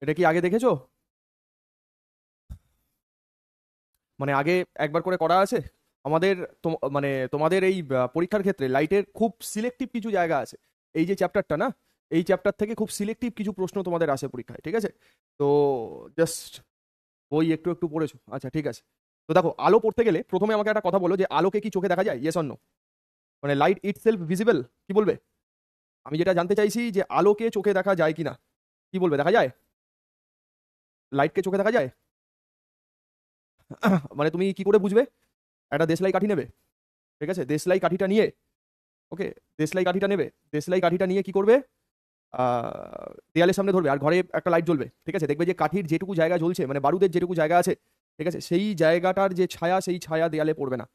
এটা কি আগে দেখেছো? মানে আগে একবার করে করা আছে আমাদের? মানে তোমাদের এই পরীক্ষার ক্ষেত্রে লাইটের খুব সিলেক্টিভ কিছু জায়গা আছে। এই যে চ্যাপ্টারটা না, এই চ্যাপ্টার থেকে খুব সিলেক্টিভ কিছু প্রশ্ন তোমাদের আসে পরীক্ষায়, ঠিক আছে? তো জাস্ট বই একটু একটু পড়েছো, আচ্ছা ঠিক আছে। তো দেখো, আলো পড়তে গেলে প্রথমে আমাকে একটা কথা বলো যে আলোকে কি চোখে দেখা যায়, ইয়েস অর নো? মানে লাইট ইটসেলফ ভিজিবল, কি বলবে? আমি যেটা জানতে চাইছি যে আলোকে চোখে দেখা যায় কিনা, কি বলবে? দেখা যায়? লাইটকে চোখে দেখা যায়? মানে তুমি কি করে বুঝবে? একটা দেশলাই কাঠি নেবে, ঠিক আছে? দেশলাই কাঠিটা নিয়ে, ওকে, দেশলাই কাঠিটা নেবে, দেশলাই কাঠিটা নিয়ে কি করবে? দেয়ালের সামনে ধরবে আর ঘরে একটা লাইট জ্বলবে, ঠিক আছে? দেখবে যে কাঠির যেটুকু জায়গা জ্বলছে, মানে বারুদের যেটুকু জায়গা আছে, ঠিক আছে, সেই জায়গাটার যে ছায়া, সেই ছায়া দেয়ালে পড়বে না।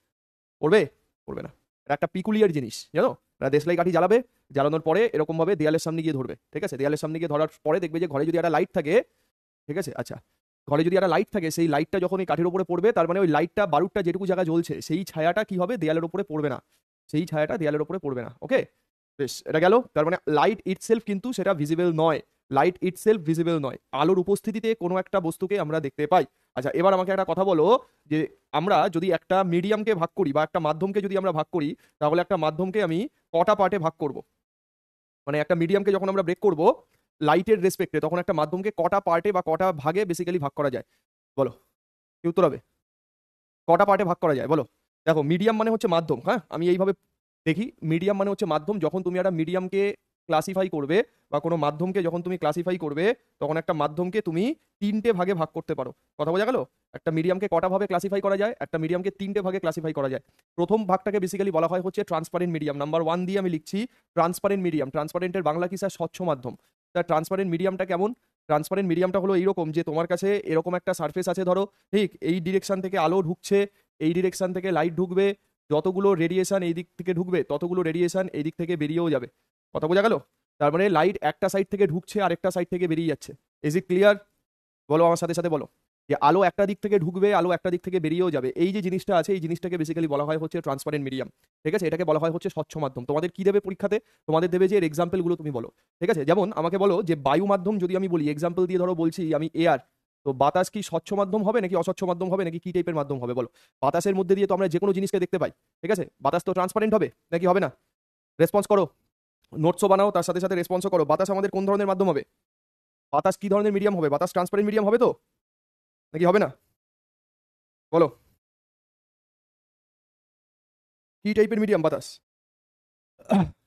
পড়বে? পড়বে না। এটা একটা পিকুলিয়ার জিনিস, জানো? এটা দেশলাই কাঠি জ্বালাবে, জ্বালানোর পরে এরকম ভাবে দেয়ালের সামনে গিয়ে ধরবে, ঠিক আছে? দেয়ালের সামনে গিয়ে ধরার পরে দেখবে যে ঘরে যদি একটা লাইট থাকে, ঠিক আছে, আচ্ছা, ঘরে যদি একটা লাইট থাকে, সেই লাইটটা যখন এই কাঠের উপরে পড়বে, তার মানে ওই লাইটটা বারুদটা যেটুকু জায়গা জ্বলছে, সেই ছায়াটা কি হবে? দেয়ালের উপরে পড়বে না। সেই ছায়াটা দেয়ালের উপরে পড়বে না, ওকে? বেশ, এটা গেল। তার মানে লাইট ইটসেলফ কিন্তু সেটা ভিজিবল নয়। লাইট ইটসেলফ ভিজিবল নয়, আলোর উপস্থিতিতে কোনো একটা বস্তুকে আমরা দেখতে পাই। আচ্ছা, এবার আমাকে একটা কথা বলো যে আমরা যদি একটা মিডিয়ামকে ভাগ করি বা একটা মাধ্যমকে যদি আমরা ভাগ করি, তাহলে একটা মাধ্যমকে আমি কটা পার্টে ভাগ করব? মানে একটা মিডিয়ামকে যখন আমরা ব্রেক করব লাইটের রেসপেক্টে, তখন একটা মাধ্যমকে কটা পার্টে বা কটা ভাগে বেসিক্যালি ভাগ করা যায়? বলো, কি উত্তর হবে? কটা পার্টে ভাগ করা যায় বলো? দেখো, মিডিয়াম মানে হচ্ছে মাধ্যম, হ্যাঁ, আমি এইভাবে দেখি। মিডিয়াম মানে হচ্ছে মাধ্যম। যখন তুমি একটা মিডিয়ামকে ক্লাসিফাই করবে বা কোনো মাধ্যমকে যখন তুমি ক্লাসিফাই করবে, তখন একটা মাধ্যমকে তুমি তিনটে ভাগে ভাগ করতে পারো। কথা বোঝা গেল? একটা মিডিয়ামকে কটা ভাবে ক্লাসিফাই করা যায়? একটা মিডিয়ামকে তিনটে ভাগে ক্লাসিফাই করা যায়। প্রথম ভাগটাকে বেসিক্যালি বলা হয় হচ্ছে ট্রান্সপারেন্ট মিডিয়াম। নাম্বার ওয়ান দিয়ে আমি লিখছি ট্রান্সপারেন্ট মিডিয়াম। ট্রান্সপারেন্টের বাংলা কি স্যার? স্বচ্ছ মাধ্যম। তা ট্রান্সপারেন্ট মিডিয়ামটা কেমন? ট্রান্সপারেন্ট মিডিয়ামটা হলো এইরকম যে তোমার কাছে এরকম একটা সারফেস আছে, ধরো, ঠিক এই ডিরেকশন থেকে আলো ঢুকছে, এই ডিরেকশন থেকে লাইট ঢুকবে, যতগুলো রেডিয়েশন এই দিক থেকে ঢুকবে ততগুলো রেডিয়েশন এই দিক থেকে বেরিয়েও যাবে। কথা বোঝা গেল? তার মানে লাইট একটা সাইড থেকে ঢুকছে আর একটা সাইড থেকে বেরিয়ে যাচ্ছে। Is it clear? বলো আমার সাথে সাথে বলো যে আলো একটা দিক থেকে ঢুকবে, আলো একটা দিক থেকে বেরিয়েও যাবে। এই যে জিনিসটা আছে, এই জিনিসটাকে বেসিক্যালি বলা হয় হচ্ছে ট্রান্সপারেন্ট মিডিয়াম। ঠিক আছে, এটাকে বলা হয় হচ্ছে স্বচ্ছ মাধ্যম। তোমাদের কি দেবে পরীক্ষাতে? তোমাদের দেবে যে এর এক্সাম্পল গুলো তুমি বলো। ঠিক আছে, যেমন আমাকে বলো যে বায়ু মাধ্যম যদি আমি বলি, এক্সাম্পল দিয়ে ধরো বলছি আমি এয়ার, তো বাতাস কি স্বচ্ছ মাধ্যম হবে নাকি অস্বচ্ছ মাধ্যম হবে নাকি কি টাইপের মাধ্যম হবে বলো? বাতাসের মধ্যে দিয়ে তো আমরা যে কোনো জিনিসকে দেখতে পাই, ঠিক আছে? বাতাস তো ট্রান্সপারেন্ট হবে নাকি হবে না? রেসপন্স করো, নোটসও বানাও, তার সাথে সাথে রেসপন্সও করো। বাতাস আমাদের কোন ধরনের মাধ্যম হবে? বাতাস কি ধরনের মিডিয়াম হবে? বাতাস ট্রান্সপারেন্ট মিডিয়াম হবে তো, নাকি হবে না? বলো, কি টাইপের মিডিয়াম বাতাস?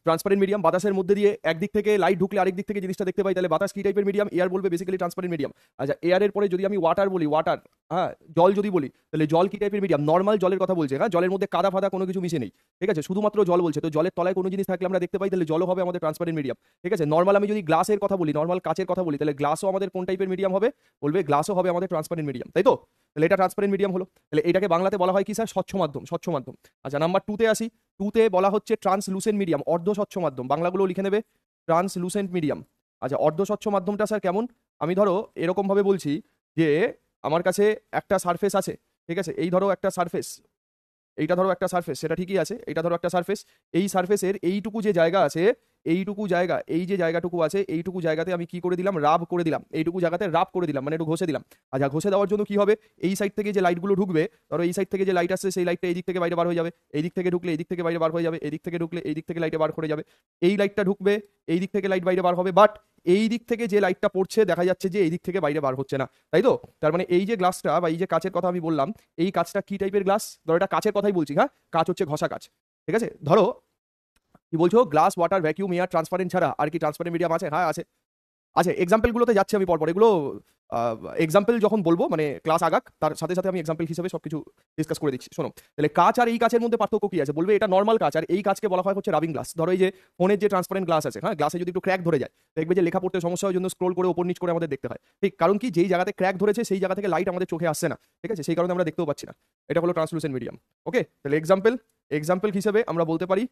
Transparent medium. বাতাসের মধ্যে দিয়ে একদিক থেকে লাইট ঢুকলে আরেক দিক থেকে জিনিসটা দেখতে পাই, তাহলে বাতাস কি টাইপের মিডিয়াম? এয়ার বলবে বেসিক্যালি ট্রান্সপারেন্ট মিডিয়াম। আচ্ছা, এয়ারের পরে যদি আমি ওয়াটার বলি, ওয়াটার, হ্যাঁ, জল যদি বলি, তাহলে জল কি টাইপের মিডিয়াম? নর্মাল জলের কথা বলছে, হ্যাঁ, জলের মধ্যে কাদা ফাদা কোনো কিছু মিশে নেই, ঠিক আছে, শুধুমাত্র জল বলছে। তো জলের তলায় কোনো জিনিস থাকলে আমরা দেখতে পাই, তাহলে জলও হবে আমাদের ট্রান্সপারেন্ট মিডিয়াম। ঠিক আছে, নর্মাল আমি যদি গ্লাসের কথা বলি, নর্মাল কাচের কথা বলি, তাহলে গ্লাসও আমাদের কোন টাইপের মিডিয়াম হবে? বলবে গ্লাসও হবে আমাদের ট্রান্সপারেন্ট মিডিয়াম, তাই তো? তাহলে এটা ট্রান্সপারেন্ট মিডিয়াম হলো। তাহলে এটাকে বাংলাতে বলা হয় কি স্যার? স্বচ্ছ মাধ্যম, স্বচ্ছ মাধ্যম। আচ্ছা, নাম্বার টুতে আসি। টুতে বলা হচ্ছে ট্রান্সলুসেন্ট মিডিয়াম, অর্ধ স্বচ্ছ মাধ্যম। বাংলাগুলো লিখে নেবে, ট্রান্সলুসেন্ট মিডিয়াম। আচ্ছা, অর্ধ স্বচ্ছ মাধ্যমটা স্যার কেমন? আমি ধরো এরকম ভাবে বলছি যে আমার কাছে একটা সারফেস আছে, ঠিক আছে, এই ধরো একটা সারফেস, এইটা ধরো একটা সারফেস, সেটা ঠিকই আছে, এইটা ধরো একটা সারফেস। এই সারফেসের এইটুকু যে জায়গা আছে, এইটুকু জায়গা, এই যে জায়গাটুকু আছে, এইটুকু জায়গাতে আমি কি করে দিলাম? রাব করে দিলাম। এইটুকু জায়গাতে রাব করে দিলাম, মানে একটু ঘষে দিলাম। আচ্ছা, ঘষে দেওয়ার জন্য কি হবে? এই সাইড থেকে যে লাইটগুলো ঢুকবে, ধরো এই সাইড থেকে যে লাইট আসছে, সেই লাইটটা এই দিক থেকে বাইরে বার হয়ে যাবে, এই দিক থেকে ঢুকলে এই দিক থেকে বাইরে বার হয়ে যাবে, এই দিক থেকে ঢুকলে এই দিক থেকে লাইটে বার করে যাবে। এই লাইটটা ঢুকবে, এই দিক থেকে লাইট বাইরে বার হবে, বাট এই দিক থেকে যে লাইটটা পড়ছে দেখা যাচ্ছে যে এই দিক থেকে বাইরে বার হচ্ছে না, তাই তো? তার মানে এই যে গ্লাসটা বা এই যে কাচের কথা আমি বললাম, এই কাচটা কি টাইপের গ্লাস? ধরো এটা কাচের কথাই বলছি, হ্যাঁ, কাচ হচ্ছে ঘষা কাচ, ঠিক আছে? ধরো কি বলছো, glass, water, vacuum, air, transparent ছাড়া আর কি ট্রান্সপারেন্ট মিডিয়াম আছে? হ্যাঁ আছে। আচ্ছা, এক্সাম্পলগুলোতে যাচ্ছি আমি পরপর, এগুলো এক্সাম্পল যখন বলবো মানে ক্লাস আগাক, তার সাথে সাথে আমি এক্সাম্পল হিসেবে সবকিছু ডিসকাস করে দিচ্ছি, শোনো। তাহলে কাচ আর এই কাচের মধ্যে পার্থক্য কি আছে? বলবে এটা নর্মাল কাচ, আর এই কাচকে বলা হয় হচ্ছে রাবিং গ্লাস। ধরো এই যে ফোনের যে ট্রান্সপারেন্ট গ্লাস আছে, হ্যাঁ, গ্লাসে যদি একটু ক্র্যাক ধরে যায়, দেখবে যে লেখা পড়তে সমস্যা হয় জন্য স্ক্রোল করে ওপর নিচ করে আমাদের দেখতে হয়, ঠিক? কারণ কি, যেই জায়গাতে ক্র্যাক ধরেছে সেই জায়গা থেকে লাইট আমাদের চোখে আসছে না, ঠিক আছে, সেই কারণে আমরা দেখতেও পাচ্ছি না। এটা হলো ট্রান্সলুসেন্ট মিডিয়াম। ওকে, তাহলে এক্সাম্পল, এক্সাম্পল হিসেবে আমরা বলতে পারি,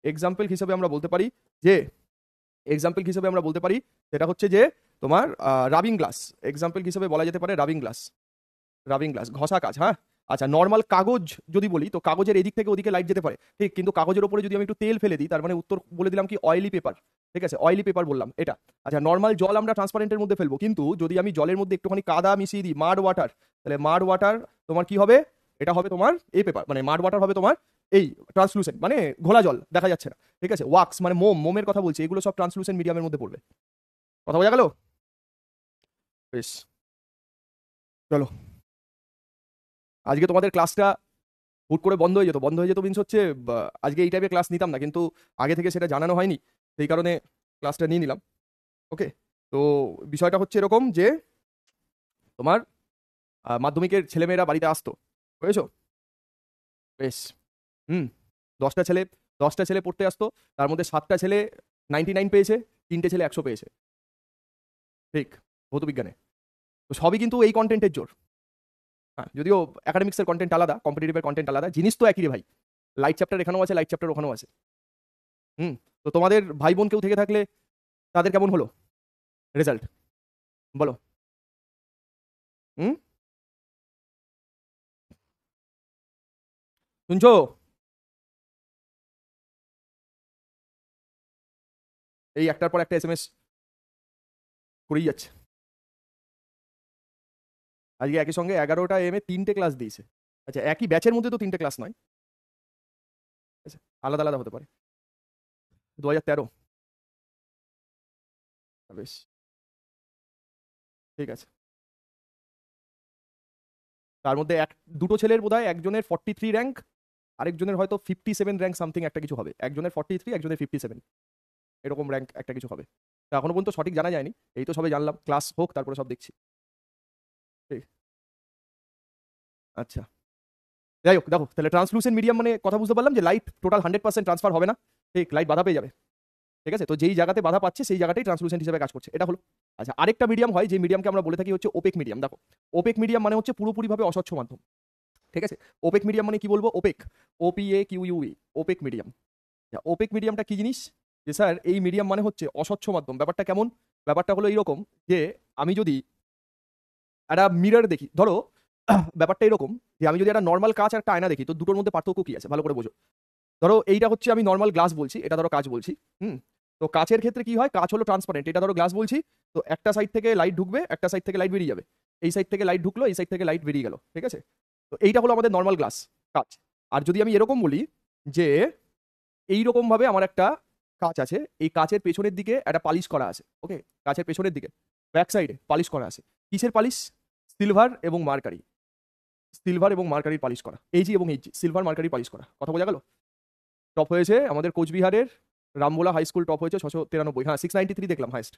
এক্সাম্পল হিসেবে আমরা বলতে পারি যে, এক্সাম্পল হিসেবে আমরা বলতে পারি সেটা হচ্ছে যে তোমার রাবিং গ্লাস। এক্সাম্পল হিসেবে বলা যেতে পারে রাবিং গ্লাস, রাবিং গ্লাস, ঘষা কাচ, হ্যাঁ। আচ্ছা নর্মাল কাগজ যদি বলি তো কাগজের এদিক থেকে ওদিকে লাইট যেতে পারে, ঠিক, কিন্তু কাগজের উপরে যদি আমি একটু তেল ফেলে দিই তার মানে উত্তর বলে দিলাম কি অয়েলি পেপার, ঠিক আছে, অয়েলি পেপার বললাম এটা। আচ্ছা নর্মাল জল আমরা ট্রান্সপারেন্টের মধ্যে ফেলবো, কিন্তু যদি আমি জলের মধ্যে একটুখানি কাদা মিশিয়ে দিই, মাড ওয়াটার, তাহলে মাড ওয়াটার তোমার কি হবে, এটা হবে তোমার এই পেপার, মানে মাড ওয়াটার হবে তোমার এই ট্রান্সলুসেন্ট, মানে ঘোলা জল দেখা যাচ্ছে না, ঠিক আছে। ওয়াক্স মানে মোমের কথা বলছি, এগুলো সব ট্রান্সলুসেন্ট মিডিয়ামের মধ্যে পড়বে। কথা বোঝা গেল? বেশ, চলো আজকে তোমাদের ক্লাসটা হুট করে বন্ধ হয়ে যেত, বন্ধ হয়ে যেত মিনস হচ্ছে আজকে এই টাইপের ক্লাস নিতাম না, কিন্তু আগে থেকে সেটা জানানো হয়নি, সেই কারণে ক্লাসটা নিয়ে নিলাম। ওকে, তো বিষয়টা হচ্ছে এরকম যে তোমার মাধ্যমিকের ছেলেমেয়েরা বাড়িতে আসতো, বুঝেছো? বেশ, হুম, 10টা ছেলে, 10টা ছেলে পড়তে আসতো, তার মধ্যে 7টা ছেলে 99 পেয়েছে, 3টে ছেলে 100 পেয়েছে, ঠিক, ভৌত বিজ্ঞানে। তো সবই কিন্তু এই কন্টেন্টের জোর। হ্যাঁ, যদিও একাডেমিক্সের কন্টেন্ট আলাদা, কম্পিটিটিভের কন্টেন্ট আলাদা, জিনিস তো একই রে ভাই। লাইট চ্যাপ্টার এখানেও আছে, লাইট চ্যাপ্টার ওখানেও আছে। হুম, তো তোমাদের ভাই বোন কেউ থেকে থাকলে তাদের কেমন হলো রেজাল্ট বলো? হুম, শুনছো? এই একটার পর একটা এসএমএস করেই যাচ্ছে। আজকে একই সঙ্গে 11টা AM এ 3টে ক্লাস দিয়েছে। আচ্ছা একই ব্যাচের মধ্যে তো 3টে ক্লাস নয়, আচ্ছা আলাদা আলাদা হতে পারে। 2013, বেশ, ঠিক আছে। তার মধ্যে দুটো ছেলের বোধহয় একজনের 43 র্যাঙ্ক, আরেকজনের হয়তো 57 র্যাঙ্ক সামথিং একটা কিছু হবে, একজনের 43 একজনের 57 এরকম র্যাঙ্ক একটা কিছু হবে। তো এখনো পর্যন্ত সঠিক জানা যায়নি, এই তো সবে জানলাম, ক্লাস হোক তারপরে সব দেখছি। ঠিক, আচ্ছা যাই হোক, দেখো তাহলে ট্রান্সলুসেন্ট মিডিয়াম মানে কথা বুঝতে পারলাম যে লাইট টোটাল 100% ট্রান্সফার হবে না, ঠিক, লাইট বাধা পেয়ে যাবে, ঠিক আছে। তো যেই জায়গাতে বাধা পাচ্ছে সেই জায়গাটাই ট্রান্সলুসেন্ট হিসেবে কাজ করছে, এটা হলো। আচ্ছা আরেকটা মিডিয়াম হয় যে মিডিয়ামকে আমরা বলে থাকি হচ্ছে ওপেক মিডিয়াম। দেখো ওপেক মিডিয়াম মানে হচ্ছে পুরোপুরিভাবে অস্বচ্ছ মাধ্যম, ঠিক আছে। ওপেক মিডিয়াম মানে কি বলবো, opaque, OPAQUE, opaque medium. Opaque মিডিয়ামটা কি জিনিস, যে স্যার এই মিডিয়াম মানে হচ্ছে অস্বচ্ছ মাধ্যম। ব্যাপারটা কেমন, ব্যাপারটা হলো এইরকম যে আমি যদি একটা মিরর দেখি, ধরো ব্যাপারটা এরকম যে আমি যদি একটা নর্মাল কাঁচ আর একটা আয়না দেখি, তো দুটোর মধ্যে পার্থক্য কি আছে ভালো করে বোঝো। ধরো এইটা হচ্ছে আমি নর্মাল গ্লাস বলছি, এটা ধরো কাঁচ বলছি, হুম, তো কাঁচের ক্ষেত্রে কি হয়, কাঁচ হলো ট্রান্সপারেন্ট, এটা ধরো গ্লাস বলছি, তো একটা সাইড থেকে লাইট ঢুকবে, একটা সাইড থেকে লাইট বেরিয়ে যাবে, এই সাইড থেকে লাইট ঢুকলো, এই সাইড থেকে লাইট বেরিয়ে গেল, ঠিক আছে। তো এইটা হলো আমাদের নর্মাল গ্লাস, কাঁচ। আর যদি আমি এরকম বলি যে এইরকম ভাবে আমার একটা কাঁচ আছে, এই কাঁচের পেছনের দিকে একটা পালিশ করা আছে, ওকে, কাঁচের পেছনের দিকে ব্যাক সাইডে পালিশ করা আছে, কিসের পালিশ, সিলভার এবং মার্কারি, সিলভার এবং মার্কারির পালিশ করা, এইজি এবং এইচজি, সিলভার মার্কারি পালিশ করা, কথা বোঝা গেল? টপ হয়েছে আমাদের কোচবিহারের রামবোলা হাই স্কুল, টপ হয়েছে 693, হ্যাঁ 693 দেখলাম হাইস্ট।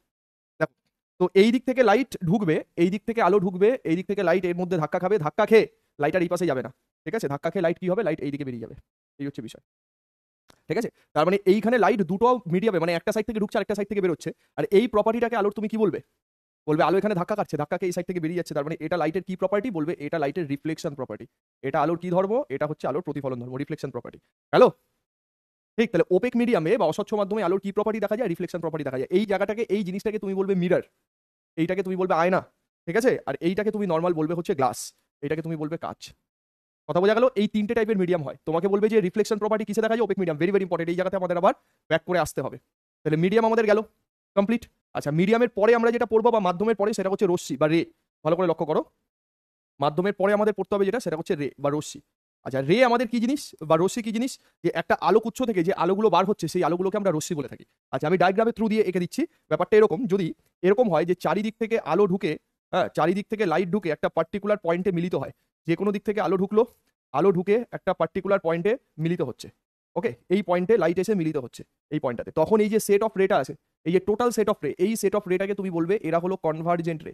দেখো, তো এই দিক থেকে লাইট ঢুকবে, এই দিক থেকে আলো ঢুকবে, এই দিক থেকে লাইট এর মধ্যে ধাক্কা খাবে, ধাক্কা খেয়ে লাইট আর এই পাশে যাবে না, ঠিক আছে, ধাক্কা খেয়ে লাইট কি হবে, লাইট এই দিকে বেরিয়ে যাবে, এই হচ্ছে বিষয়, ঠিক আছে। তার মানে এইখানে লাইট দুটো মিডিয়ামে, মানে একটা সাইড থেকে ঢুকছে আর একটা সাইড থেকে বেরোচ্ছে, আর এই প্রপার্টিটাকে আলোর তুমি কি বলবে, বলবে আলো এখানে ধাক্কা খাচ্ছে, ধাক্কাকে এই সাইড থেকে বেরিয়ে যাচ্ছে, তার মানে এটা লাইটের কি প্রপার্টি, বলবে এটা লাইটের রিফ্লেকশন প্রপার্টি। এটা আলোর কি ধর্ম, এটা হচ্ছে আলোর প্রতিফলন ধর্ম, রিফ্লেকশন প্রপার্টি। হ্যালো, ঠিক, তাহলে ওপেক মিডিয়ামে বা অস্বচ্ছ মাধ্যমে আলোর কি প্রপার্টি দেখা যায়, রিফ্লেকশন প্রপার্টি দেখা যায়। এই জায়গাটাকে, এই জিনিসটাকে তুমি বলবে মিরর, এইটাকে তুমি বলবে আয়না, ঠিক আছে, আর এইটাকে তুমি নর্মাল বলবে হচ্ছে গ্লাস, এইটাকে তুমি বলবে কাঁচ। কথা বোঝা গেল? এই 3টে টাইপের মিডিয়াম হয়। তোমাকে বলবে যে রিফ্লেকশন প্রপার্টি কিসে দেখা যায়, opaque medium, very very important, এই জায়গাতে আমাদের আবার ব্যাক করে আসতে হবে। তাহলে মিডিয়াম আমাদের গেল কমপ্লিট। আচ্ছা মিডিয়ামের পরে আমরা যেটা পড়বো বা মাধ্যমের পরে সেটা হচ্ছে রশ্মি বা রে, ভালো করে লক্ষ্য করো, মাধ্যমের পরে আমাদের পড়তে হবে যেটা সেটা হচ্ছে রে বা রশ্মি। আচ্ছা রে আমাদের কি জিনিস বা রশ্মি কি জিনিস, যে একটা আলোক উৎস থেকে যে আলোগুলো বার হচ্ছে সেই আলোগুলোকে আমরা রশ্মি বলে থাকি। আচ্ছা আমি ডায়াগ্রামের থ্রু দিয়ে এঁকে দিচ্ছি। ব্যাপারটা এরকম, যদি এরকম হয় যে চারিদিক থেকে আলো ঢুকে, হ্যাঁ চারিদিক থেকে লাইট ঢুকে একটা পার্টিকুলার পয়েন্টে মিলিত হয়, যে কোনো দিক থেকে আলো ঢুকলো, আলো ঢুকে একটা পার্টিকুলার পয়েন্টে মিলিত হচ্ছে, ওকে, এই পয়েন্টে লাইট এসে মিলিত হচ্ছে এই পয়েন্টটাতে, তখন এই যে সেট অফ রেটা আছে, এই যে টোটাল সেট অফ রে, এই সেট অফ রেটাকে তুমি বলবে এরা হলো কনভার্জেন্ট রে।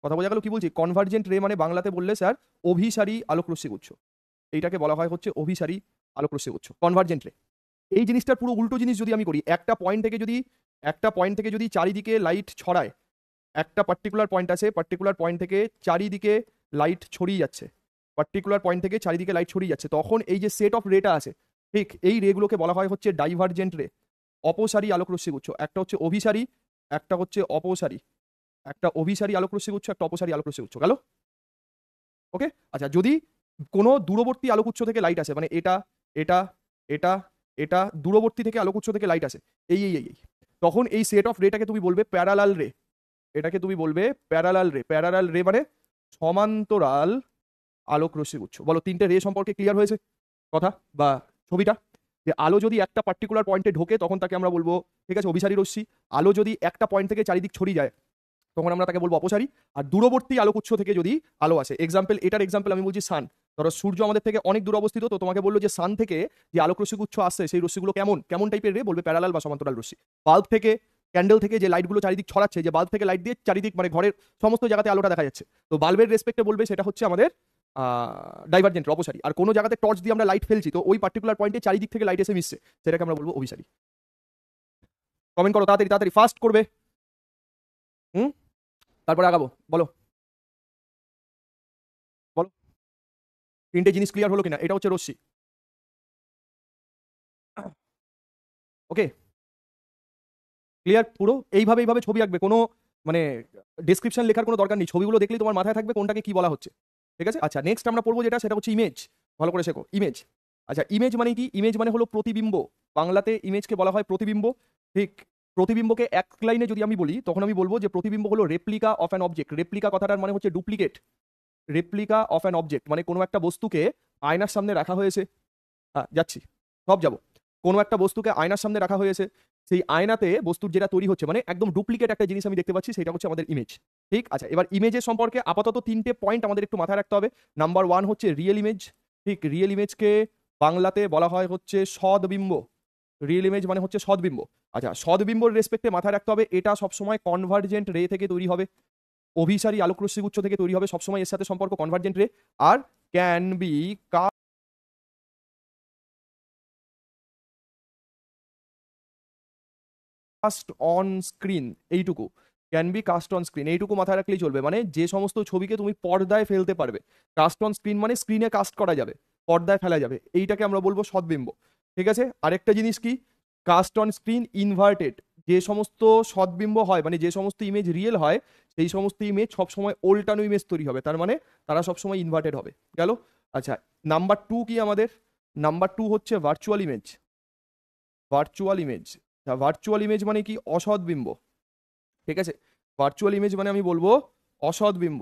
কথা বোঝা গেল কি বলছি? কনভার্জেন্ট রে মানে বাংলাতে বললে স্যার অভিসারী আলোকরশ্মি গুচ্ছ, এইটাকে বলা হয় হচ্ছে অভিসারী আলোকরশ্মি গুচ্ছ, কনভার্জেন্ট রে। এই জিনিসটার পুরো উল্টো জিনিস যদি আমি করি, একটা পয়েন্ট থেকে যদি চারিদিকে লাইট ছড়ায়, একটা পার্টিকুলার পয়েন্ট আছে, পার্টিকুলার পয়েন্ট থেকে চারিদিকে লাইট ছড়িয়ে যাচ্ছে, পার্টিকুলার পয়েন্ট থেকে চারিদিকে লাইট ছড়িয়ে যাচ্ছে, তখন এই যে সেট অফ রেটা আছে, ঠিক, এই রেগুলোকে বলা হয় হচ্ছে ডাইভার্জেন্ট রে, অপসারী আলোকরশ্মি গুচ্ছ। একটা হচ্ছে অভিসারী, একটা হচ্ছে অপসারী, একটা অভিসারী আলোকরশ্মি গুচ্ছ, একটা অপসারী আলোকরশ্মি গুচ্ছ, গেল? ওকে। আচ্ছা যদি কোনো দূরবর্তী আলোকউৎস থেকে লাইট আসে, মানে এটা এটা এটা এটা দূরবর্তী থেকে আলোকউৎস থেকে লাইট আসে, এই তখন এই সেট অফ রেটাকে তুমি বলবে প্যারালাল রে। এটাকে তুমি বলবে প্যারালাল রে। প্যারালাল রে মানে সমান্তরাল আলোক রশ্মির উৎস। বলো তিনটে রে সম্পর্কে ক্লিয়ার হয়েছে কথা বা ছবিটা? যে আলো যদি একটা পার্টিকুলার পয়েন্টে ঢোকে তখন তাকে আমরা বলবো, ঠিক আছে, অভিসারী রশ্মি। আলো যদি একটা পয়েন্ট থেকে চারিদিক ছড়িয়ে যায় তখন আমরা তাকে বলবো অপসারী। আর দূরবর্তী আলোকউৎস থেকে যদি আলো আসে, এক্সাম্পল, এটার এক্সাম্পল আমি বলছি সান। ধরো সূর্য আমাদের থেকে অনেক দূর অবস্থিত, তো তোমাকে বললো যে সান থেকে যে আলোক রশ্মি উৎস আসছে সেই রশ্মিগুলো কেমন কেমন টাইপের রে, বলবে প্যারালাল বা সমান্তরাল রশ্মি। বাল্ব থেকে, ক্যান্ডেল থেকে যে লাইটগুলো চারিদিক ছড়াচ্ছে, যে বাল্ব থেকে লাইট দিয়ে চারিদিক মানে ঘরের সমস্ত জায়গাতে আলোটা দেখা যাচ্ছে, তো বাল্বের রেসপেক্টে বলবে সেটা হচ্ছে আমাদের ডাইভারজেন্ট, অপসারী। আর কোনো জায়গাতে টর্চ দিয়ে আমরা লাইট ফেলছি, তো ওই পার্টিকুলার পয়েন্টে চারিদিক থেকে লাইট এসে মিশছে, সেটাকে আমরা বলবো অভিসারী। কমেন্ট করো তাড়াতাড়ি তাড়াতাড়ি, ফাস্ট করবে। হুম, তারপরে আগাবো, বলো বলো। তিনটে জিনিস ক্লিয়ার হলো কিনা? এটা হচ্ছে রশ্মি। ওকে, ক্লিয়ার পুরো? এইভাবে এইভাবে ছবি আঁকবে, কোনো মানে ডেসক্রিপশন লেখার কোনো দরকার নেই, ছবিগুলো দেখলেই তোমার মাথায় থাকবে কোনটাকে কি বলা হচ্ছে। ঠিক আছে, আচ্ছা নেক্সট আমরা পড়বো যেটা, সেটা হচ্ছে ইমেজ। ভালো করে শেখো ইমেজ। আচ্ছা ইমেজ মানে কি? ইমেজ মানে হলো প্রতিবিম্ব। বাংলাতে ইমেজকে বলা হয় প্রতিবিম্ব। ঠিক, প্রতিবিম্বকে এক লাইনে যদি আমি বলি তখন আমি বলবো যে প্রতিবিম্ব হলো replica of an object. Replica কথাটার মানে হচ্ছে duplicate. Replica of an object মানে কোনো একটা বস্তুকে আয়নার সামনে রাখা হয়েছে। হ্যাঁ যাচ্ছি, সব যাবো। কোনো একটা বস্তুকে আয়নার সামনে রাখা হয়েছে, সেই আয়নাতে বস্তুর যেটা তৈরি হচ্ছে মানে একদম ডুপ্লিকেট একটা জিনিস আমি দেখতে পাচ্ছি, সেটা হচ্ছে আমাদের ইমেজ। ঠিক, আচ্ছা এবার ইমেজের সম্পর্কে আপাতত তিনটে পয়েন্ট আমাদের একটু মাথায় রাখতে হবে। নাম্বার ওয়ান হচ্ছে রিয়েল ইমেজ। ঠিক, রিয়েল ইমেজকে বাংলাতে বলা হয় হচ্ছে সদবিম্ব। রিয়েল ইমেজ মানে হচ্ছে সদবিম্ব। আচ্ছা সদবিম্বর রেসপেক্টে মাথায় রাখতে হবে এটা সবসময় কনভার্জেন্ট রে থেকে তৈরি হবে, অভিসারী আলোকরশ্মি গুচ্ছ থেকে তৈরি হবে, সবসময় এর সাথে সম্পর্ক কনভার্জেন্ট রে। আর can be cast on screen, এইটুকু। Can be cast on screen, এইটুকু মাথায় রাখলেই চলবে, মানে যে সমস্ত ছবিকে তুমি পর্দায় ফেলতে পারবে। কাস্ট অন স্ক্রিন মানে স্ক্রিনে কাস্ট করা যাবে, পর্দায় ফেলা যাবে, এইটাকে আমরা বলবো সদবিম্ব। ঠিক আছে, আরেকটা জিনিস কি? Cast on screen inverted. যে সমস্ত সদবিম্ব হয় মানে যে সমস্ত ইমেজ রিয়েল হয়, সেই সমস্ত ইমেজ সবসময় ওল্টানো ইমেজ তৈরি হবে, তার মানে তারা সবসময় ইনভার্টেড হবে। গেল? আচ্ছা নাম্বার টু কি আমাদের? নাম্বার টু হচ্ছে virtual image. Virtual image, virtual image মানে কি? অসৎ বিম্ব। ঠিক আছে, ভার্চুয়াল ইমেজ মানে আমি বলবো অসৎ বিম্ব।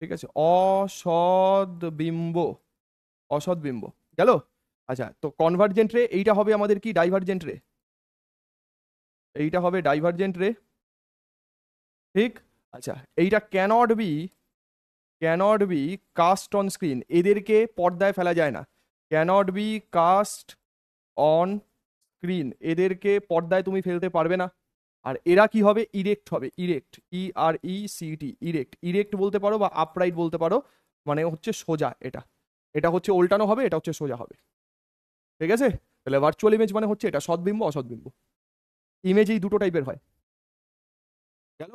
ঠিক আছে, অসৎ বিম্ব, অসৎ বিম্ব। গেল? আচ্ছা তো কনভার্জেন্ট রে এইটা হবে আমাদের কি? ডাইভার্জেন্ট রে। এইটা হবে ডাইভার্জেন্ট রে। ঠিক, আচ্ছা এইটা cannot be cast on screen, এদেরকে পর্দায় ফেলা যায় না। Cannot be cast on screen, এদেরকে পর্দায় তুমি ফেলতে পারবে না। আর এরা কি হবে? ইরেক্ট হবে, ইরেক্ট, ইআরইসিটি, ইরেক্ট। ইরেক্ট বলতে পারো বা আপরাইট বলতে পারো, মানে হচ্ছে সোজা। এটা এটা হচ্ছে উল্টানো হবে, এটা হচ্ছে সোজা হবে। ঠিক আছে, তাহলে ভার্চুয়াল ইমেজ মানে হচ্ছে এটা সদ্বিম্ব অসদ্বিম্ব। ইমেজ এই দুটো টাইপের হয়। গেল?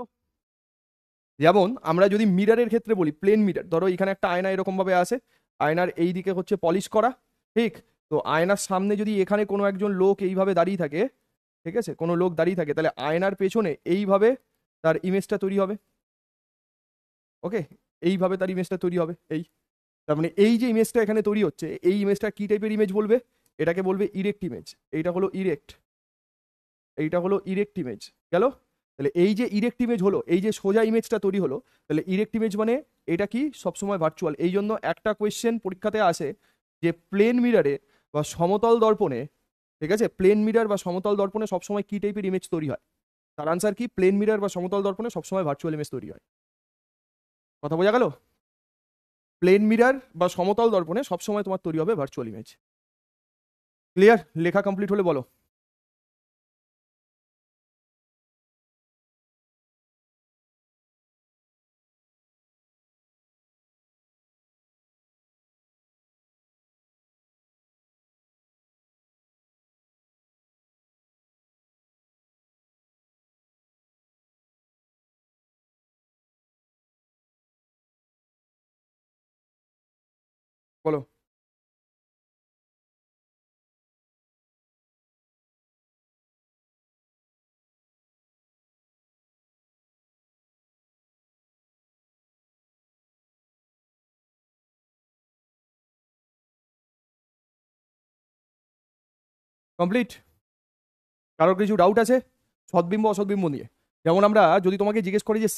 যেমন আমরা যদি মিরারের ক্ষেত্রে বলি, প্লেন মিরার, ধরো এখানে একটা আয়না এরকম ভাবে আসে, আয়নার এই দিকে হচ্ছে পলিশ করা। ঠিক, তো আয়নার সামনে যদি এখানে কোনো একজন লোক এইভাবে দাঁড়িয়ে থাকে, ঠিক আছে, কোনো লোক দাঁড়িয়ে থাকে, তাহলে আয়নার পেছনে এইভাবে তার ইমেজটা তৈরি হবে। ওকে, এইভাবে তার ইমেজটা তৈরি হবে। এই তার মানে এই যে ইমেজটা এখানে তৈরি হচ্ছে, এই ইমেজটা কি টাইপের ইমেজ বলবে? এটাকে বলবে ইরেক্ট ইমেজ। এইটা হলো ইরেক্ট, এইটা হলো ইরেক্ট ইমেজ। গেল? তাহলে এই যে ইরেক্ট ইমেজ হলো, এই যে সোজা ইমেজটা তৈরি হলো, তাহলে ইরেক্ট ইমেজ মানে এটা কি? সবসময় ভার্চুয়াল। এই জন্য একটা কোয়েশ্চেন পরীক্ষাতে আসে যে প্লেন মিরারে বা সমতল দর্পণে, ঠিক আছে, প্লেন মিরার বা সমতল দর্পণে সবসময় কি টাইপের ইমেজ তৈরি হয়? তার আনসার কি? প্লেন মিরার বা সমতল দর্পণে সবসময় ভার্চুয়াল ইমেজ তৈরি হয়। কথা বোঝা গেল? প্লেন মিরার বা সমতল দর্পণে সবসময় তোমার তৈরি হবে ভার্চুয়াল ইমেজ। ক্লিয়ার? লেখা কমপ্লিট হলে বলো। বলো। কমপ্লিট? কারোর কিছু ডাউট আছে সদ্বিম্ব অসদ্বিম্ব নিয়ে? যেমন আমরা যদি তোমাকে জিজ্ঞেস করি যে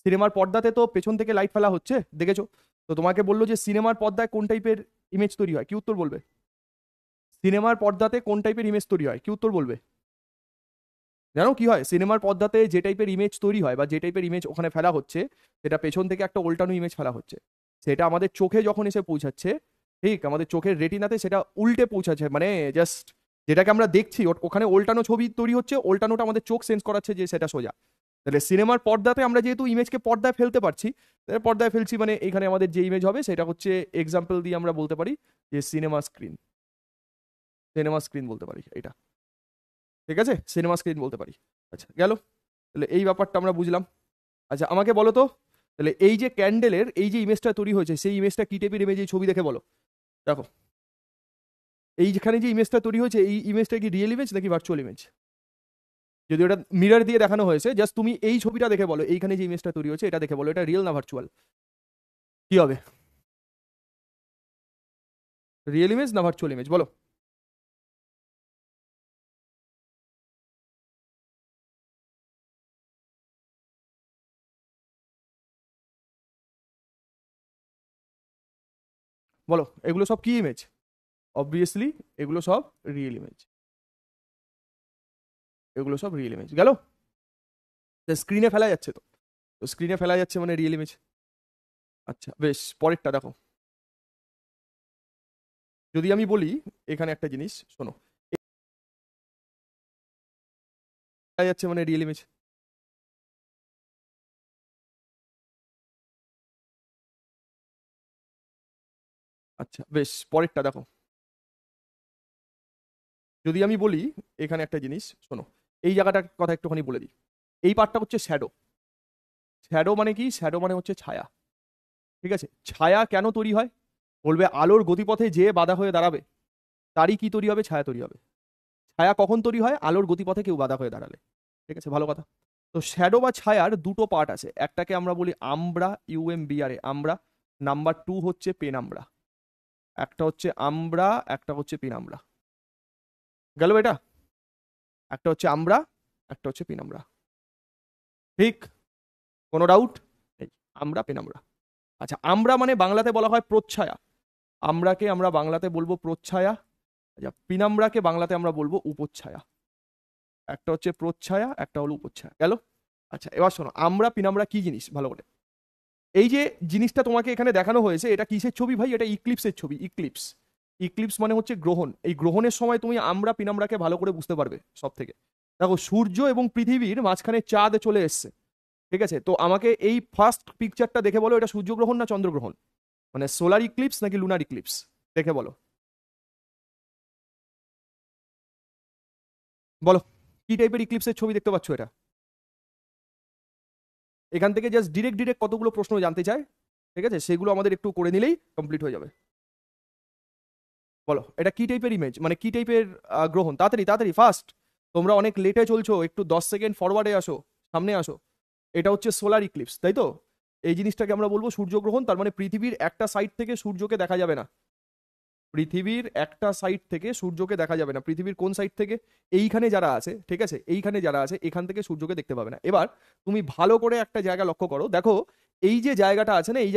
সিনেমার পর্দাতে তো পেছন থেকে লাইট ফেলা হচ্ছে, দেখেছো? তো তোমাকে বললো যে সিনেমার পর্দায় কোন টাইপের ইমেজ তৈরি হয়, কি উত্তর বলবে? সিনেমার পর্দাতে কোন টাইপের ইমেজ তৈরি হয়, কি উত্তর বলবে? জানো কি হয় সিনেমার পর্দাতে? যে টাইপের ইমেজ তৈরি হয় বা যে টাইপের ইমেজ ওখানে ফেলা হচ্ছে, সেটা পেছন থেকে একটা উল্টানো ইমেজ ফেলা হচ্ছে। সেটা আমাদের চোখে যখন এসে পৌঁছাচ্ছে, ঠিক আমাদের চোখের রেটিনাতে সেটা উল্টে পৌঁছাচ্ছে, মানে জাস্ট যেটাকে আমরা দেখছি ওখানে উল্টানো ছবি তৈরি হচ্ছে, উল্টানোটা আমাদের চোখ সেন্স করাচ্ছে যে সেটা সোজা। তাহলে সিনেমার পর্দাতে আমরা যেহেতু ইমেজকে পর্দায় ফেলতে পারছি, পর্দায় ফেলছি মানে এখানে আমাদের যে ইমেজ হবে সেটা হচ্ছে, এক্সাম্পল দিয়ে আমরা বলতে পারি যে সিনেমা স্ক্রিন বলতে পারি এটা। ঠিক আছে, সিনেমা স্ক্রিন বলতে পারি। আচ্ছা গেল, তাহলে এই ব্যাপারটা আমরা বুঝলাম। আচ্ছা আমাকে বলো তো, তাহলে এই যে ক্যান্ডেলের এই যে ইমেজটা তৈরি হয়েছে, সেই ইমেজটা কি টাইপের ইমেজ? এই ছবি দেখে বলো। দেখো এই যেখানে যে ইমেজটা তৈরি হয়েছে, এই ইমেজটা কি রিয়েল ইমেজ নাকি ভার্চুয়াল ইমেজ? যদি ওটা মিরর দিয়ে দেখানো হয়েছে, জাস্ট তুমি এই ছবিটা দেখে বলো, এইখানে যে ইমেজটা তৈরি হয়েছে এটা দেখে বলো এটা রিয়েল না ভার্চুয়াল? কি হবে? রিয়েল ইমেজ না ভার্চুয়াল ইমেজ বলো? বলো এগুলো সব কি ইমেজ? অবভিয়াসলি এগুলো সব রিয়েল ইমেজ, এগুলো সব রিয়েল ইমেজ। গেল, স্ক্রিনে ফেলা যাচ্ছে তো, তো স্ক্রিনে ফেলা যাচ্ছে মানে রিয়েল ইমেজ। আচ্ছা বেশ, পরেরটা দেখো। যদি আমি বলি এখানে একটা জিনিস শোনো, ফেলা যাচ্ছে মানে রিয়েল ইমেজ। আচ্ছা বেশ, পরেরটা দেখো। যদি আমি বলি এখানে একটা জিনিস শোনো, এই জায়গাটার কথা একটুখানি বলে দিই। এই পার্টটা হচ্ছে শ্যাডো। শ্যাডো মানে কি? শ্যাডো মানে হচ্ছে ছায়া। ঠিক আছে, ছায়া কেন তৈরি হয়? বলবে আলোর গতিপথে যে বাধা হয়ে দাঁড়াবে তারই কি তৈরি হবে? ছায়া তৈরি হবে। ছায়া কখন তৈরি হয়? আলোর গতিপথে কেউ বাধা হয়ে দাঁড়ালে। ঠিক আছে, ভালো কথা। তো শ্যাডো বা ছায়ার দুটো পার্ট আছে, একটাকে আমরা বলি আমরা, ইউএমবিআরএ আমরা। নাম্বার টু হচ্ছে পেনাম্বরা। একটা হচ্ছে আমরা, একটা হচ্ছে পেনাম্বরা। গেল এটা? একটা হচ্ছে আমরা, একটা হচ্ছে পেনাম্বরা। ঠিক? কোনো ডাউট? এই আমরা পেনাম্বরা। আচ্ছা, আমরা মানে বাংলাতে বলা হয় প্রচ্ছায়া। আমরাকে আমরা বাংলাতে বলবো প্রচ্ছায়া। আচ্ছা, পিনাম্বরাকে বাংলাতে আমরা বলবো উপচ্ছায়া। একটা হচ্ছে প্রচ্ছায়া, একটা হলো উপচ্ছায়া। গেল? আচ্ছা এবার শোনো, আমরা পিনাম্বরা কি জিনিস ভালো করে। এই যে জিনিসটা তোমাকে এখানে দেখানো হয়েছে, এটা কিসের ছবি ভাই? এটা ইক্লিপসের ছবি। ইক্লিপস, ইক্লিপস মানে হচ্ছে গ্রহণ। এই গ্রহণের সময় তুমি আমরা পিনাম্বরাকে ভালো করে বুঝতে পারবে সব থেকে। দেখো সূর্য এবং পৃথিবীর মাঝখানে চাঁদ চলে এসছে। ঠিক আছে, তো আমাকে এই ফার্স্ট পিকচারটা দেখে বলো এটা সূর্যগ্রহণ না চন্দ্রগ্রহণ, মানে সোলার ইক্লিপস নাকি লুনার ইক্লিপস? দেখে বলো, বলো কি টাইপের ইক্লিপসের ছবি দেখতে পাচ্ছ এটা? এখান থেকে জাস্ট ডিরেক্ট ডিরেক্ট কতগুলো প্রশ্ন জানতে চায়, ঠিক আছে, সেগুলো আমাদের একটু করে নিলেই কমপ্লিট হয়ে যাবে। বলো এটা কি টাইপের ইমেজ, মানে কি টাইপের গ্রহণ? তাড়াতাড়ি তাড়াতাড়ি ফাস্ট, তোমরা অনেক লেটে চলছো, একটু 10 সেকেন্ড ফরওয়ার্ডে আসো, সামনে আসো। এটা হচ্ছে সোলার ইক্লিপস, তাই তো? এই জিনিসটাকে আমরা বলবো সূর্যগ্রহণ। তার মানে পৃথিবীর একটা সাইড থেকে সূর্যকে দেখা যাবে না। পৃথিবীর একটা সাইড থেকে সূর্যকে দেখা যাবে না। পৃথিবীর কোন সাইড থেকে? এইখানে যারা আছে, ঠিক আছে, এইখানে যারা আছে এখান থেকে সূর্যকে দেখতে পাবে না। এবার তুমি ভালো করে একটা জায়গা লক্ষ্য করো, দেখো এই যে জায়গাটা আছে না, এই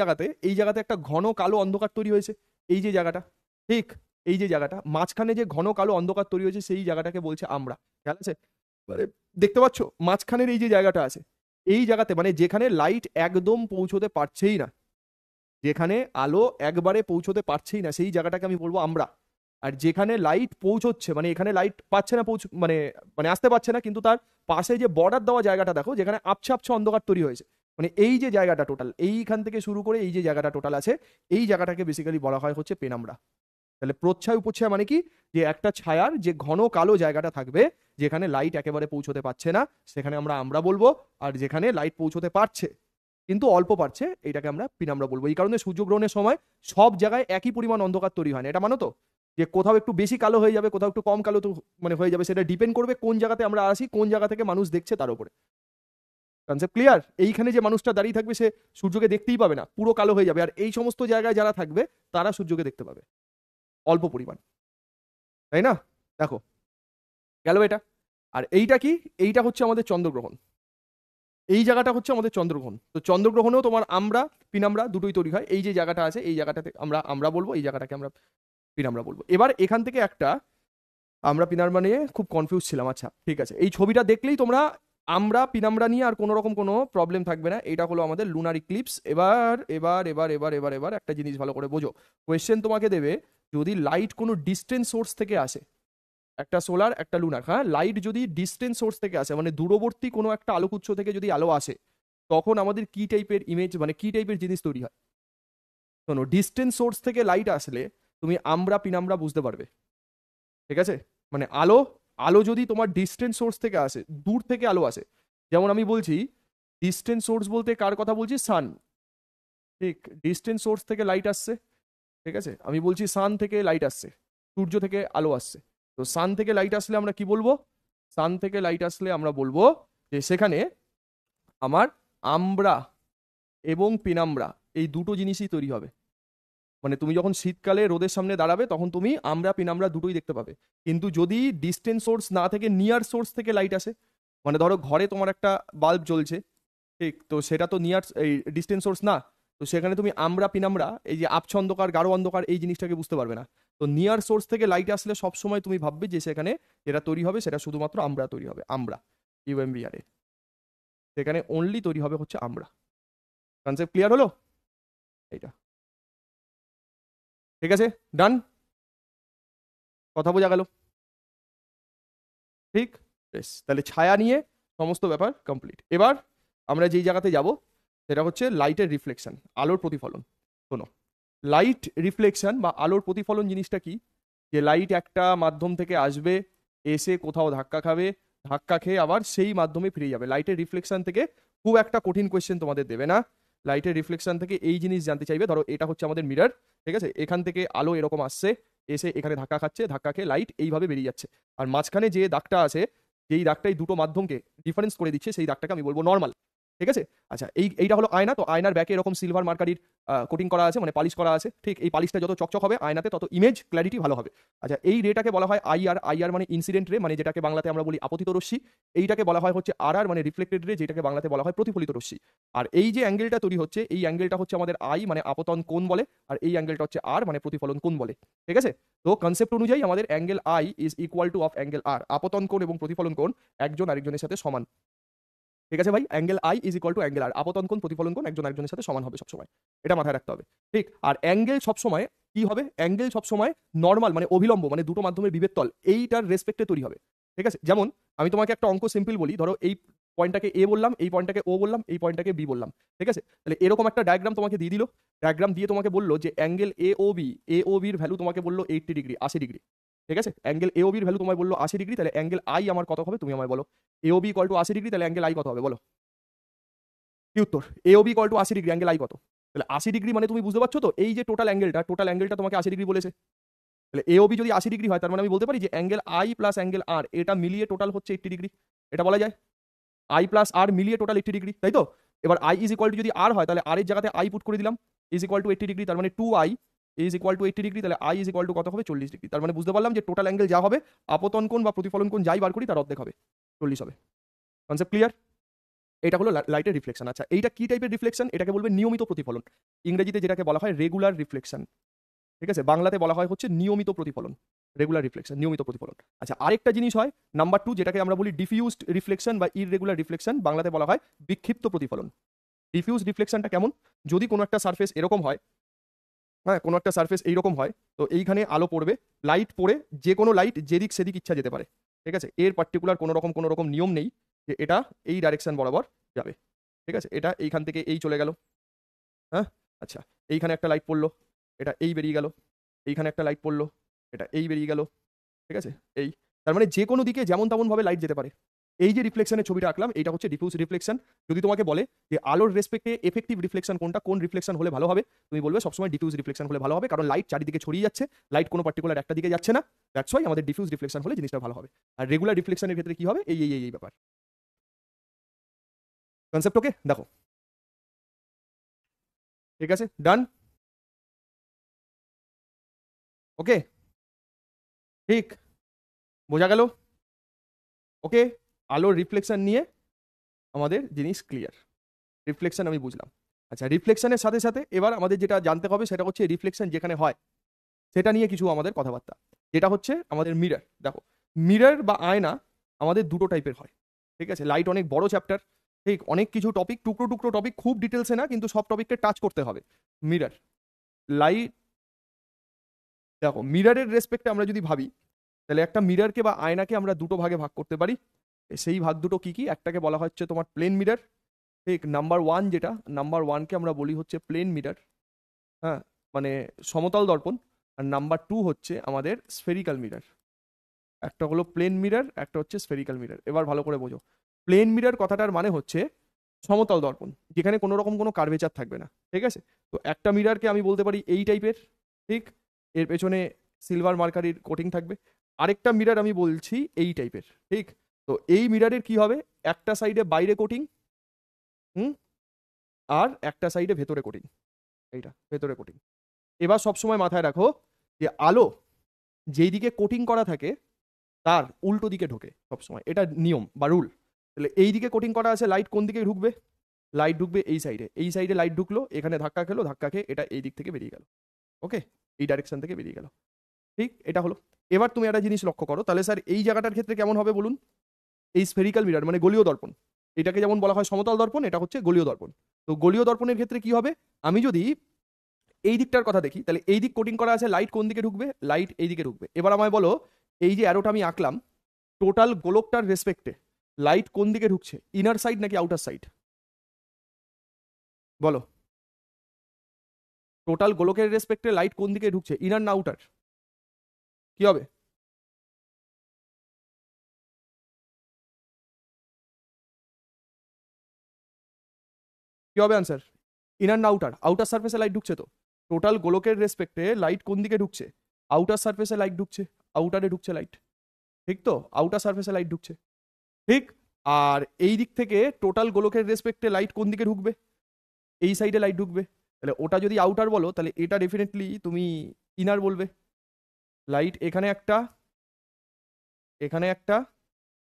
জায়গাতে একটা ঘন কালো অন্ধকার তৈরি হয়েছে। এই যে জায়গাটা, ঠিক এই যে জায়গাটা মাঝখানে যে ঘন কালো অন্ধকার তৈরি হয়েছে, সেই জায়গাটাকে বলছে আমরা। খেয়াল আছে? মানে দেখতে পাচ্ছ মাঝখানের এই যে জায়গাটা আছে, এই জায়গাতে মানে যেখানে লাইট একদম পৌঁছতে পারছেই না, যেখানে আলো একবারে পৌঁছতে পারছেই না, সেই জায়গাটাকে আমি বলবো আমরা। আর যেখানে লাইট পৌঁছচ্ছে, মানে এখানে লাইট পাচ্ছে না, মানে মানে আসতে পারছে না, কিন্তু তার পাশে যে বর্ডার দেওয়া জায়গাটা দেখো, যেখানে আবছা আবছা অন্ধকার তৈরি হয়েছে, মানে এই যে জায়গাটা টোটাল, এইখান থেকে শুরু করে এই যে জায়গাটা টোটাল আছে, এই জায়গাটাকে বেসিক্যালি বলা হয় হচ্ছে পেনাম্বরা। তাহলে প্রচ্ছায় উপচ্ছায়া মানে কি? যে একটা ছায়ার যে ঘন কালো জায়গাটা থাকবে, যেখানে লাইট একেবারে পৌঁছতে পারছে না, সেখানে আমরা বলবো। আর যেখানে লাইট পৌঁছতে পারছে কিন্তু অল্প পারছে, এটাকে আমরা পিনাম্বরা বলবো। এই কারণে সূর্যগ্রহণের সময় সব জায়গায় একই পরিমাণ অন্ধকার তৈরি হয় না, এটা মানো তো? যে কোথাও একটু বেশি কালো হয়ে যাবে, কোথাও একটু কম কালো তো মানে হয়ে যাবে, সেটা ডিপেন্ড করবে কোন জায়গাতে আমরা আসি, কোন জায়গা থেকে মানুষ দেখছে তার উপরে। Concept clear? এইখানে যে মানুষটা দাঁড়িয়ে থাকবে সে সূর্যকে দেখতেই পাবে না, পুরো কালো হয়ে যাবে। আর এই সমস্ত জায়গায় যারা থাকবে তারা সূর্যকে দেখতে পাবে অল্প পরিমাণ, তাই না? দেখো গেল এটা। আর এইটা কি? এইটা হচ্ছে আমাদের চন্দ্রগ্রহণ। এই জায়গাটা হচ্ছে আমাদের চন্দ্রগ্রহণ। তো চন্দ্রগ্রহণেও তোমার আমরা পিনামরা দুটোই তৈরি হয়। এই যে জায়গাটা আছে এই জায়গাটাতে আমরা আমরা বলবো, এই জায়গাটাকে আমরা পিনামরা বলবো। এবার এখান থেকে একটা আমরা পিনামরা নিয়ে খুব কনফিউজ ছিলাম। আচ্ছা ঠিক আছে, এই ছবিটা দেখলেই তোমরা আমরা পিনামরা নিয়ে আর কোনো রকম কোনো প্রবলেম থাকবে না। এটা হলো আমাদের লুনার ইক্লিপস। এবার এবার এবার এবার এবার এবার একটা জিনিস ভালো করে বোঝো। কোয়েশ্চেন তোমাকে দেবে, যদি লাইট কোনো ডিস্টেন্স সোর্স থেকে আসে, একটা সোলার একটা লুনার, হ্যাঁ, লাইট যদি ডিস্টেন্স সোর্স থেকে আসে মানে দূরবর্তী কোনো একটা আলোকউৎস থেকে যদি আলো আসে, তখন আমাদের কি টাইপের ইমেজ মানে কি টাইপের জিনিস তৈরি হয়? শোনো, ডিস্টেন্স সোর্স থেকে লাইট আসলে তুমি আমরা পিনামরা বুঝতে পারবে। ঠিক আছে, মানে আলো, আলো যদি তোমার ডিস্টেন্স সোর্স থেকে আসে, দূর থেকে আলো আসে, যেমন আমি বলছি ডিস্টেন্স সোর্স বলতে কার কথা বলছি? সান। ঠিক, ডিস্টেন্স সোর্স থেকে লাইট আসছে। ঠিক আছে, আমি বলছি সান থেকে লাইট আসছে, সূর্য থেকে আলো আসছে। তো সান থেকে লাইট আসলে আমরা কি বলবো? সান থেকে লাইট আসলে আমরা বলবো যে সেখানে আমার আমরা এবং পিনামরা এই দুটো জিনিসই তৈরি হবে। মানে তুমি যখন শীতকালে রোদের সামনে দাঁড়াবে তখন তুমি আমরা পিনামরা দুটোই দেখতে পাবে। কিন্তু যদি ডিস্টেন্স সোর্স না থেকে নিয়ার সোর্স থেকে লাইট আসে, মানে ধরো ঘরে তোমার একটা বাল্ব জ্বলছে, ঠিক, তো সেটা তো নিয়ার এই ডিস্টেন্স সোর্স না। তো সেখানে তুমি আমরা পিনামরা এই যে আবছা অন্ধকার গাঢ় অন্ধকার এই জিনিসটাকে বুঝতে পারবে না। তো নিয়ার সোর্স থেকে লাইট আসলে সবসময় তুমি ভাববে যে সেখানে যেটা তৈরি হবে সেটা শুধুমাত্র আমরা তৈরি হবে, আমরা ইউএমবিআর এ সেখানে অনলি তৈরি হবে হচ্ছে আমরা। কনসেপ্ট ক্লিয়ার হলো? এইটা ঠিক আছে, ডান, কথা বোঝা গেল? ঠিক, বেশ, তাহলে ছায়া নিয়ে সমস্ত ব্যাপার কমপ্লিট। এবার আমরা যেই জায়গাতে যাব সেটা হচ্ছে লাইটের রিফ্লেকশন, আলোর প্রতিফলন। শোনো, লাইট রিফ্লেকশন বা আলোর প্রতিফলন জিনিসটা কি? যে লাইট একটা মাধ্যম থেকে আসবে, এসে কোথাও ধাক্কা খাবে, ধাক্কা খেয়ে আবার সেই মাধ্যমে ফিরে যাবে। লাইটের রিফ্লেকশন থেকে খুব একটা কঠিন কোয়েশ্চেন তোমাদের দেবে না। লাইটের রিফ্লেকশন থেকে এই জিনিস জানতে চাইবে, ধরো এটা হচ্ছে আমাদের মিরর, ঠিক আছে, এখান থেকে আলো এরকম আসছে, এসে এখানে ধাক্কা খাচ্ছে, ধাক্কা খেয়ে লাইট এইভাবে বেরিয়ে যাচ্ছে। আর মাঝখানে যে দাগটা আছে, যেই দাগটাই দুটো মাধ্যমকে ডিফারেন্স করে দিচ্ছে, সেই দাগটাকে আমি বলবো নর্মাল। ঠিক আছে, আচ্ছা এইটা হলো আয়না। তো আয়নার ব্যাকে এরকম সিলভার মার্কারির কোটিং করা আছে, মানে পালিশ করা আছে। ঠিক, এই পালিশটা যত চকচক হবে আয়নাতে তত ইমেজ ক্ল্যারিটি ভালো হবে। আচ্ছা, এই রেটাকে বলা হয় আইআর। আইআর মানে ইনসিডেন্ট রে, মানে যেটাকে বাংলাতে আমরা বলি আপতিত রশ্মি। এইটাকে বলা হয় হচ্ছে আরআর মানে রিফ্লেক্টেড রে, যেটাকে বাংলাতে বলা হয় প্রতিফলিত রশ্মি। আর এই যে অ্যাঙ্গেলটা তৈরি হচ্ছে, এই অ্যাঙ্গেলটা হচ্ছে আমাদের আই মানে আপতন কোণ বলে, আর এই অ্যাঙ্গেলটা হচ্ছে আর মানে প্রতিফলন কোণ বলে। ঠিক আছে, তো কনসেপ্ট অনুযায়ী আমাদের angle i is equal to of angle r. আপতন কোণ এবং প্রতিফলন কোণ একজন আরেকজনের সাথে সমান। ঠিক আছে ভাই, angle i is equal to angle r, আপতন কোণ প্রতিফলন কোণ একজন আরেকজনের সাথে সমান হবে সবসময়, এটা মাথায় রাখতে হবে। ঠিক, আর অ্যাঙ্গেল সবসময় কি হবে? অ্যাঙ্গেল সবসময় নর্মাল মানে অভিলম্ব মানে দুটো মাধ্যমের বিভেদ তল এইটার রেসপেক্টে তৈরি হবে। ঠিক আছে, যেমন আমি তোমাকে একটা অঙ্ক সিম্পল বলি, ধরো এই পয়েন্টটাকে এ বললাম, এই পয়েন্টটাকে ও বললাম, এই পয়েন্টটাকে বি বললাম। ঠিক আছে, তাহলে এরকম একটা ডায়াগ্রাম তোমাকে দিয়ে দিল, ডায়াগ্রাম দিয়ে তোমাকে বললো যে অ্যাঙ্গেল এ ও বির ভ্যালু তোমাকে বললো 80 ডিগ্রি, 80 ডিগ্রি। ঠিক আছে, অ্যাঙ্গেল এ ও বির ভ্যালু তোমায় বললো 80 ডিগ্রি, তাহলে অ্যাঙ্গেল আই আমার কত হবে তুমি আমায় বলো। A O B equal to 80 degree, তাহলে অ্যাঙ্গেল আই কত হবে বলো? কি উত্তর? A O B equal to 80 degree, angle i কত? তাহলে 80 ডিগ্রি মানে তুমি বুঝতে পারছো তো, এই যে টোটাল অ্যাঙ্গেলটা তোমাকে 80 ডিগ্রি বলেছে। তাহলে এ ও বি যদি 80 ডিগ্রি হয়, তার মানে আমি বলতে পারি যে অ্যাঙ্গেল আই প্লাস অ্যাঙ্গেল আর এটা মিলিয়ে টোটাল হচ্ছে 80 ডিগ্রি। এটা বলা যায়, আই প্লাস আর মিলিয়ে টোটাল 80 ডিগ্রি, তাই তো? এবার আই ইজ ইকুয়াল টু যদি আর হয় তাহলে আর এর জায়গাতে আই পুট করে দিলাম, ইজ ইকুয়াল টু 80 ডিগ্রি, তার মানে 2i is equal to 80 degree, তাহলে আই ইজ ইকুয়াল টু কত হবে? 40 ডিগ্রি। তার মানে বুঝতে পারলাম যে টোটাল অ্যাঙ্গেল যা হবে, আপতন কোণ বা প্রতিফলন কোণ যাই বার করি তার অর্ধেক হবে, 40 হবে। Concept clear? এটা হলো লাইটের রিফ্লেকশন। আচ্ছা, এইটা কি টাইপের রিফ্লেকশন? এটাকে বলবে নিয়মিত প্রতিফলন। ইংরেজিতে যেটাকে বলা হয় রেগুলার রিফ্লেকশন। ঠিক আছে, বাংলাতে বলা হয় হচ্ছে নিয়মিত প্রতিফলন, রেগুলার রিফ্লেকশন, নিয়মিত প্রতিফলন। আচ্ছা, আরেকটা জিনিস হয় নাম্বার 2, যেটাকে আমরা বলি ডিফিউজড রিফ্লেকশন বা ইররেগুলার রিফ্লেকশন, বাংলাতে বলা হয় বিক্ষিপ্ত প্রতিফলন। ডিফিউজ রিফ্লেকশনটা কেমন? যদি কোনো একটা সারফেস এরকম হয়, হ্যাঁ, কোনো একটা সারফেস এইরকম হয়, তো এইখানে আলো পড়বে, লাইট পড়ে যে কোনো লাইট যেদিক সেদিক ইচ্ছা যেতে পারে। ঠিক আছে, এর পার্টিকুলার কোনো রকম নিয়ম নেই যে এটা এই ডাইরেকশন বরাবর যাবে। ঠিক আছে, এটা এইখান থেকে এই চলে গেল, হ্যাঁ, আচ্ছা, এইখানে একটা লাইট পড়লো, এটা এই বেরিয়ে গেল, এইখানে একটা লাইট পড়লো, এটা এই বেরিয়ে গেল। ঠিক আছে, এই, তার মানে যে কোনো দিকে যেমন তেমন ভাবে লাইট যেতে পারে। এই যে রিফ্লেকশনের ছবিটা আঁকলাম, এটা হচ্ছে ডিফিউজ রিফ্লেকশন। যদি তোমাকে বলে যে আলোর রেসপেক্টে এফেক্টিভ রিফ্লেকশন কোনটা, কোন রিফ্লেকশন হলে ভালো হবে, তুমি বলবে সবসময় ডিফিউজ রিফ্লেকশন হলে ভালো হবে, কারণ লাইট চারিদিকে ছড়িয়ে যাচ্ছে, লাইট কোনো পার্টিকুলার একটা দিকে যাচ্ছে না। দ্যাটস ওয়াই আমাদের ডিফিউজ রিফ্লেকশন হলে জিনিসটা ভালো হবে। আর রেগুলার রিফ্লেকশনের ক্ষেত্রে কি হবে? এই ব্যাপার। কনসেপ্ট ওকে? দেখো, ঠিক আছে, ডান, ওকে, ঠিক। বোঝা গেল? ওকে, আলোর রিফ্লেকশন নিয়ে আমাদের জিনিস ক্লিয়ার। রিফ্লেকশন আমি বুঝলাম। আচ্ছা, রিফ্লেকশনের সাথে সাথে এবার আমাদের যেটা জানতে হবে সেটা হচ্ছে রিফ্লেকশন যেখানে হয় সেটা নিয়ে কিছু আমাদের কথাবার্তা, যেটা হচ্ছে আমাদের মিরর। দেখো, মিরর বা আয়না আমাদের দুটো টাইপের হয়, ঠিক আছে? লাইট অনেক বড় চ্যাপ্টার, ঠিক, অনেক কিছু টপিক, টুকরো টুকরো টপিক, খুব ডিটেলসে না, কিন্তু সব টপিককে টাচ করতে হবে। মিরর, লাইট, দেখো মিররের রেসপেক্টে আমরা যদি ভাবি, তাহলে একটা মিররকে বা আয়নাকে আমরা দুটো ভাগে ভাগ করতে পারি। সেই ভাগ দুটো কি কি? একটাকে বলা হচ্ছে তোমার প্লেন মিরর, ঠিক, নাম্বার ওয়ান, যেটা নাম্বার ওয়ানকে আমরা বলি হচ্ছে প্লেন মিরর, হ্যাঁ, মানে সমতল দর্পণ। আর নাম্বার টু হচ্ছে আমাদের স্ফেরিক্যাল মিরর। একটা হলো প্লেন মিরর, একটা হচ্ছে স্ফেরিক্যাল মিরর। এবার ভালো করে বোঝো, প্লেন মিরর কথাটার মানে হচ্ছে সমতল দর্পণ, যেখানে কোনো রকম কোনো কার্ভেচার থাকবে না, ঠিক আছে? তো একটা মিররকে আমি বলতে পারি এই টাইপের, ঠিক, এর পেছনে সিলভার মার্কারির কোটিং থাকবে। আরেকটা মিরর আমি বলছি এই টাইপের, ঠিক। তো এই মিররের কি হবে? একটা সাইডে বাইরে কোটিং, হুম, আর একটা সাইডে ভেতরে কোটিং, এইটা ভেতরে কোটিং। এবার সবসময় মাথায় রাখো যে আলো যেই দিকে কোটিং করা থাকে তার উল্টো দিকে ঢোকে সবসময়, এটা নিয়ম বা রুল। তাহলে এই দিকে কোটিং করা আছে, লাইট কোন দিকে ঢুকবে? লাইট ঢুকবে এই সাইডে, এই সাইডে লাইট ঢুকলো, এখানে ধাক্কা খেলো, ধাক্কা খেয়ে এটা এই দিক থেকে বেরিয়ে গেল, ওকে, এই ডাইরেকশন থেকে বেরিয়ে গেল, ঠিক, এটা হলো। এবার তুমি একটা জিনিস লক্ষ্য করো, তাহলে স্যার এই জায়গাটার ক্ষেত্রে কেমন হবে বলুন? এই স্ফেরিক্যাল মিরর মানে গোলীয় দর্পণ, এটাকে যেমন বলা হয় সমতল দর্পণ, এটা হচ্ছে গোলীয় দর্পণ। তো গোলীয় দর্পণের ক্ষেত্রে কি হবে? আমি যদি এই দিকটার কথা দেখি, তাহলে এই দিক কোটিং করা আছে, লাইট কোন দিকে ঢুকবে? লাইট এই দিকে ঢুকবে। এবার আমায় বলো, এই যে অ্যারোটা আমি আঁকলাম, টোটাল গোলকটার রেসপেক্টে লাইট কোন দিকে ঢুকছে? ইনার সাইড নাকি আউটার সাইড? বলো, টোটাল গোলকের রেসপেক্টে লাইট কোন দিকে ঢুকছে, ইনার না আউটার? কি হবে? কি হবে আনসার? ইনার না আউটার? আউটার সারফেসে লাইট ঢুকছে তো। টোটাল গোলকের রেসপেক্টে লাইট কোন দিকে ঢুকছে? আউটার সারফেসে লাইট ঢুকছে, আউটারে ঢুকছে লাইট, ঠিক তো, আউটার সারফেসে লাইট ঢুকছে, ঠিক। আর এই দিক থেকে টোটাল গোলকের রেসপেক্টে লাইট কোন দিকে ঢুকবে? এই সাইডে লাইট ঢুকবে। তাহলে ওটা যদি আউটার বলো, তাহলে এটা ডেফিনেটলি তুমি ইনার বলবে। লাইট এখানে একটা, এখানে একটা,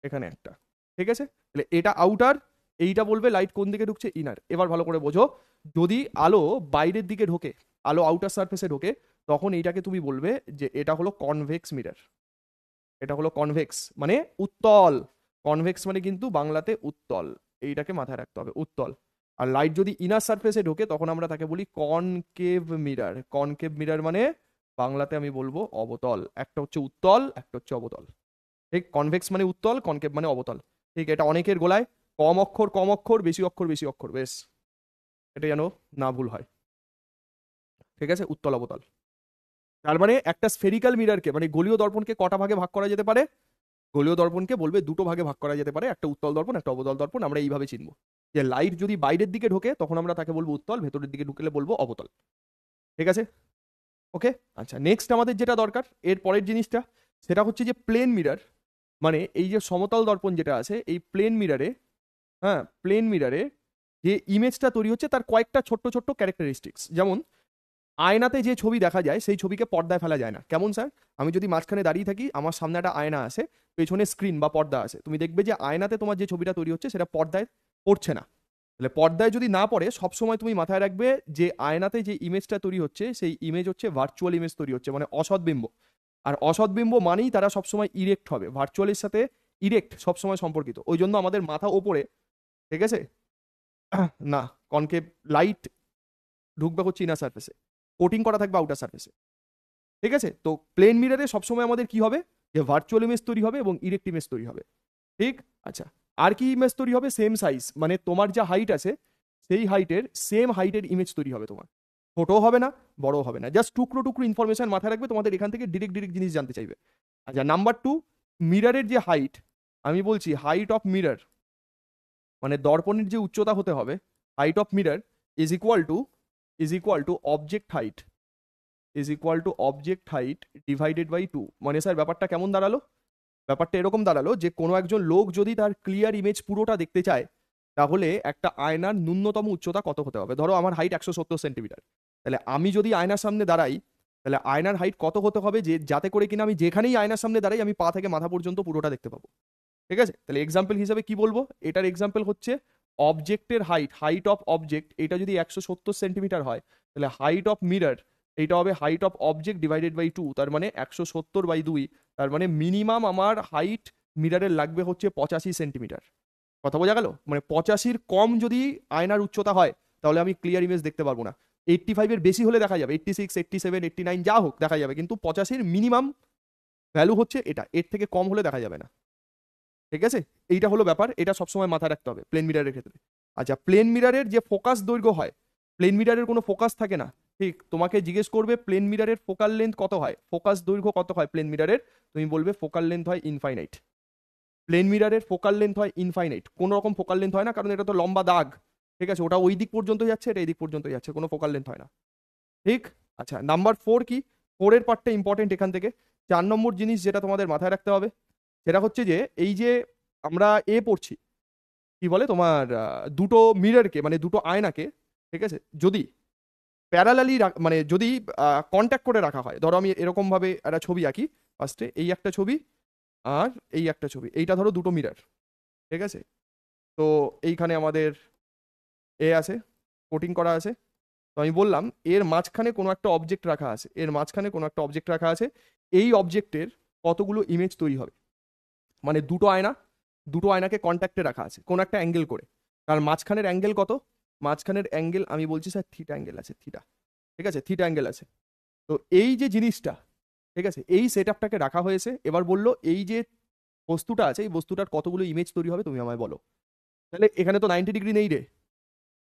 এখানে একটা, ঠিক আছে? তাহলে এটা আউটার, এইটা বলবে লাইট কোন দিকে ঢুকছে, ইনার। এবার ভালো করে বোঝো, যদি আলো বাইরের দিকে ঢোকে, আলো আউটার সারফেসে ঢোকে, তখন এইটাকে তুমি বলবে যে এটা হলো কনভেক্স মিরর। এটা হলো কনভেক্স মানে উত্তল। কনভেক্স মানে কিন্তু বাংলাতে উত্তল, এইটাকে মাথায় রাখতে হবে, উত্তল। আর লাইট যদি ইনার সারফেসে ঢোকে তখন আমরা তাকে বলি কনকেভ মিরর। কনকেভ মিরর মানে বাংলাতে আমি বলবো অবতল। একটা হচ্ছে উত্তল, একটা হচ্ছে অবতল, ঠিক। কনভেক্স মানে উত্তল, কনকেভ মানে অবতল, ঠিক। এটা অনেকের গোলায় কম অক্ষর কম অক্ষর, বেশি অক্ষর বেশি অক্ষর, বেশ, এটা যেন না ভুল হয়, ঠিক আছে, উত্তল অবতল। তার মানে একটা স্ফেরিক্যাল মিররকে মানে গোলীয় দর্পণকে কটা ভাগে ভাগ করা যেতে পারে? গোলীয় দর্পণকে বলবে দুটো ভাগে ভাগ করা যেতে পারে, একটা উত্তল দর্পণ, একটা অবতল দর্পণ। আমরা এইভাবে চিনবো যে লাইট যদি বাইরের দিকে ঢোকে তখন আমরা তাকে বলবো উত্তল, ভেতরের দিকে ঢুকলে বলবো অবতল, ঠিক আছে, ওকে। আচ্ছা, নেক্সট আমাদের যেটা দরকার এর পরের জিনিসটা, সেটা হচ্ছে যে প্লেন মিরর, মানে এই যে সমতল দর্পণ যেটা আছে, এই প্লেন মিররে, হ্যাঁ, প্লেন মিররে যে ইমেজটা তৈরি হচ্ছে তার কয়েকটা ছোট্ট ছোট্ট ক্যারেক্টারিস্টিক্স। যেমন আয়নাতে যে ছবি দেখা যায় সেই ছবিকে পর্দায় ফেলা যায় না। কেমন স্যার? আমি যদি মাঝখানে দাঁড়িয়ে থাকি, আমার সামনে একটা আয়না আছে, পেছনে স্ক্রিন বা পর্দা আছে, তুমি দেখবে যে আয়নাতে তোমার যে ছবিটা তৈরি হচ্ছে সেটা পর্দায় পড়ছে না। তাহলে পর্দায় যদি না পড়ে, সবসময় তুমি মাথায় রাখবে যে আয়নাতে যে ইমেজটা তৈরি হচ্ছে সেই ইমেজ হচ্ছে ভার্চুয়াল ইমেজ তৈরি হচ্ছে, মানে অসৎবিম্ব। আর অসৎবিম্ব মানেই তারা সবসময় ইরেক্ট হবে, ভার্চুয়ালের সাথে ইরেক্ট সবসময় সম্পর্কিত। ওই জন্য আমাদের মাথা ওপরে, ঠিক আছে, না, কনকেভ লাইট ঢুকবে হচ্ছে ইনার সারফেসে, কোটিং করা থাকবে আউটার সারফেসে, ঠিক আছে? তো প্লেন মিররে সবসময় আমাদের কি হবে? যে ভার্চুয়াল ইমেজ তৈরি হবে এবং ইরেক্ট ইমেজ তৈরি হবে, ঠিক। আচ্ছা, আর কি ইমেজ তৈরি হবে? সেম সাইজ, মানে তোমার যা হাইট আছে সেই হাইটের সেম হাইটের ইমেজ তৈরি হবে তোমার, ছোটও হবে না বড়ও হবে না। জাস্ট টুকরো টুকরো ইনফরমেশন মাথায় রাখবে, তোমাদের এখান থেকে ডিরেক্ট ডিরেক্ট জিনিস জানতে চাইবে। আচ্ছা, নাম্বার টু, মিররের যে হাইট, আমি বলছি হাইট অফ মিরর, মানে দর্পণের যে উচ্চতা হতে হবে, height of mirror is equal to object height, is equal to object height divided by 2। মানে স্যার ব্যাপারটা কেমন দাঁড়ালো? ব্যাপারটা এরকম দাঁড়ালো যে কোনো একজন লোক যদি তার ক্লিয়ার ইমেজ পুরোটা দেখতে চায়, তাহলে একটা আয়নার ন্যূনতম উচ্চতা কত হতে হবে? ধরো আমার হাইট 170 সেন্টিমিটার, তাহলে আমি যদি আয়নার সামনে দাঁড়াই, তাহলে আয়নার হাইট কত হতে হবে যে যাতে করে কিনা আমি যেখানেই আয়নার সামনে দাঁড়াই আমি পা থেকে মাথা পর্যন্ত পুরোটা দেখতে পাবো। ঠিক আছে, তাহলে এক্সাম্পল হিসাবে কি বলবো, এটার এক্সাম্পল হচ্ছে অবজেক্টের হাইট অফ অবজেক্ট এটা যদি 170 সেন্টিমিটার হয়, তাহলে হাইট অফ মিরর এইটা হবে height of object divided by 2, তার মানে 170/2, তার মানে মিনিমাম আমার হাইট মিররের লাগবে হচ্ছে 85 সেন্টিমিটার। কথা বোঝা গেল? মানে 85-র কম যদি আয়নার উচ্চতা হয় তাহলে আমি ক্লিয়ার ইমেজ দেখতে পারবো না। 85-এর বেশি হলে দেখা যাবে, 86, 87, 89 যা হোক দেখা যাবে, কিন্তু 85-র মিনিমাম ভ্যালু হচ্ছে এটা, এর থেকে কম হলে দেখা যাবে না। ঠিক আছে, এইটা হলো ব্যাপার, এটা সবসময় মাথায় রাখতে হবে প্লেন মিরারের ক্ষেত্রে। আচ্ছা, প্লেন মিরারের যে ফোকাস দৈর্ঘ্য হয়, প্লেন মিরারের কোনো ফোকাস থাকে না, ঠিক? তোমাকে জিজ্ঞেস করবে প্লেন মিরারের ফোকাল লেন্থ কত হয়, ফোকাস দৈর্ঘ্য কত হয় প্লেন মিরারের, তুমি বলবে ফোকাল লেন্থ হয় ইনফাইনাইট। প্লেন মিরারের ফোকাল লেন্থ হয় ইনফাইনাইট, কোনো রকম ফোকাল লেন্থ হয় না, কারণ এটা তো লম্বা দাগ। ঠিক আছে, ওটা ওই দিক পর্যন্ত যাচ্ছে, এটা এই দিক পর্যন্ত যাচ্ছে, কোনো ফোকাল লেন্থ হয় না। ঠিক। আচ্ছা, নাম্বার 4 কি, 4-এর পার্টটা ইম্পর্টেন্ট এখান থেকে। 4 নম্বর জিনিস যেটা তোমাদের মাথায় রাখতে হবে সেটা হচ্ছে যে এই যে আমরা পড়ছি কি বলে তোমার দুটো মিররকে মানে দুটো আয়নাকে, ঠিক আছে, যদি প্যারালালি মানে যদি কন্ট্যাক্ট করে রাখা হয়, ধরো আমি এরকম ভাবে একটা ছবি আঁকি, ফার্স্টে এই একটা ছবি আর এই একটা ছবি, এইটা ধরো দুটো মিরর, ঠিক আছে। তো এইখানে আমাদের আছে, কোটিং করা আছে। তো আমি বললাম এর মাঝখানে কোনো একটা অবজেক্ট রাখা আছে, এর মাঝখানে কোনো একটা অবজেক্ট রাখা আছে, এই অবজেক্টের কতগুলো ইমেজ তৈরি হবে, মানে দুটো আয়নাকে কন্ট্যাক্টে রাখা আছে কোনো একটা অ্যাঙ্গেল করে, তার মাঝখানের অ্যাঙ্গেল কত, মাঝখানের অ্যাঙ্গেল আমি বলছি স্যার থিটা অ্যাঙ্গেল আছে, থিটা। ঠিক আছে, থিটা অ্যাঙ্গেল আছে। তো এই যে জিনিসটা, ঠিক আছে, এই সেট আপটাকে রাখা হয়েছে। এবার বললো এই যে বস্তুটা আছে, এই বস্তুটার কতগুলো ইমেজ তৈরি হবে তুমি আমায় বলো। তাহলে এখানে তো 90 ডিগ্রি নেই রে,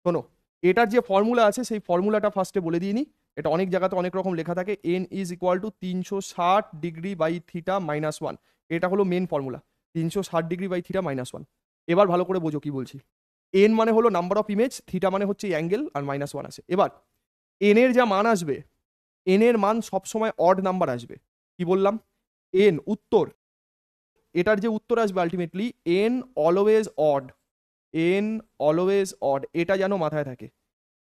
শোনো, এটার যে ফর্মুলা আছে সেই ফর্মুলাটা ফার্স্টে বলে দিয়ে নি। এটা অনেক জায়গাতে অনেক রকম লেখা থাকে, n is equal to 360 degree by theta minus 1, এটা হলো main formula, 360 degree by theta minus 1। এবার ভালো করে বোঝো কি বলছি। n মানে হলো নাম্বার অফ ইমেজ, থিটা মানে হচ্ছে অ্যাঙ্গেল, আর মাইনাস 1 আছে। এবার n এর যা মান আসবে, n এর মান সবসময় অড নাম্বার আসবে। কি বললাম, n উত্তর, এটার যে উত্তর আসবে ultimately n always odd, n always odd, এটা যেন মাথায় থাকে।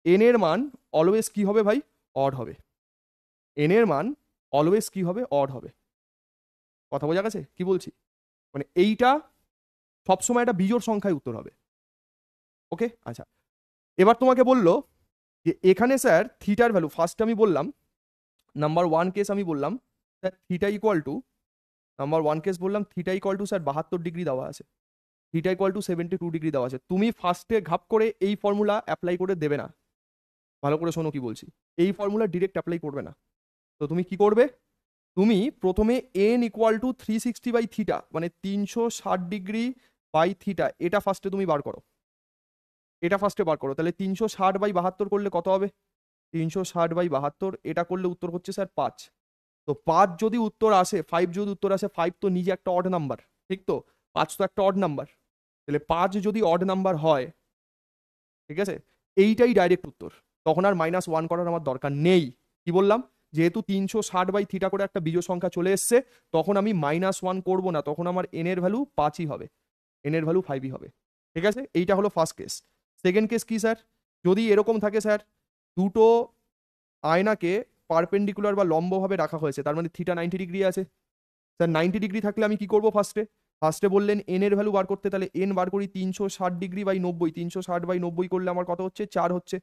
n এর মান অলওয়েজ কি হবে ভাই, অড হবে। n এর মান অলওয়েজ কি হবে, অড হবে। কথা বোঝা গেছে কি বলছি? মানে এইটা সবসময় একটা বিজোড় সংখ্যায় উত্তর হবে। ওকে, আচ্ছা, এবার তোমাকে বললো যে এখানে স্যার থিটার ভ্যালু, ফার্স্ট আমি বললাম নাম্বার 1 কেস আমি বললাম sir theta equal to, number 1 case বললাম theta equal to sir 72 degree দেওয়া আছে, থিটা ইকুয়াল টু 72 ডিগ্রি দেওয়া আছে। তুমি ফার্স্টে ঘাপ করে এই ফর্মুলা অ্যাপ্লাই করে দেবে না, ভালো করে শোনো কি বলছি, এই ফর্মুলা ডিরেক্ট অ্যাপ্লাই করবে না। তো তুমি কি করবে, তুমি প্রথমে n equal to 360 by theta মানে 360 ডিগ্রি বাই থিটা, এটা ফার্স্টে তুমি বার করো, এটা ফার্স্টে বার করো। তাহলে 360/72 করলে কত হবে, 360/72, এটা করলে উত্তর হচ্ছে স্যার 5। তো 5 যদি উত্তর আসে, 5 যদি উত্তর আসে, 5 তো নিজে একটা অড নাম্বার, ঠিক তো, 5 তো একটা অড নাম্বার, তাহলে 5 যদি অড নাম্বার হয়, ঠিক আছে, এইটাই ডাইরেক্ট উত্তর, তখন আর -1 করার আমার দরকার নেই। কি বললাম, যেহেতু 360/থিটা করে একটা বিজোড় সংখ্যা চলে এসছে, তখন আমি -1 করব না, তখন আমার n এর ভ্যালু 5ই হবে, n এর ভ্যালু 5ই হবে। ঠিক আছে, এইটা হলো ফার্স্ট কেস। সেকেন্ড কেস কি স্যার, যদি এরকম থাকে স্যার দুটো আয়নাকে পারপেন্ডিকুলার বা লম্বভাবে রাখা হয়েছে, তার মানে থিটা 90 ডিগ্রি আছে। স্যার 90 ডিগ্রি থাকলে আমি কি করব, ফার্স্টে বললেন n এর ভ্যালু বার করতে, তাহলে n বার করি 360 ডিগ্রি বাই 90, 360/90 করলে আমার কত হচ্ছে, 4 হচ্ছে,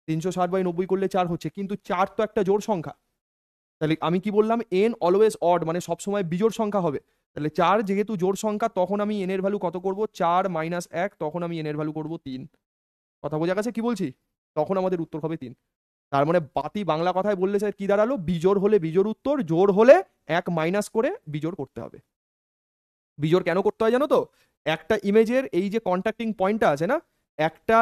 360/90 করলে 4 হচ্ছে, কিন্তু 4 তো একটা জোড় সংখ্যা, তাহলে আমি কি বললাম, n অলওয়েজ অড মানে সবসময় বিজোড় সংখ্যা হবে। তাহলে 4 যেহেতু জোড় সংখ্যা, তখন আমি n এর ভ্যালু কত করব, 4 - 1, তখন আমি n এর ভ্যালু করব 3। কথা বোঝা গেছে কি বলছি? তখন আমাদের উত্তর হবে 3। তার মানে বাতি বাংলা কথায় বললে স্যার কি দাঁড়ালো, বিজোড় হলে বিজোড় উত্তর, জোড় হলে 1 মাইনাস করে বিজোড় করতে হবে। বিজোড় কেন করতে হয় জানো তো, একটা ইমেজের এই যে কন্ট্যাক্টিং পয়েন্টটা আছে না, একটা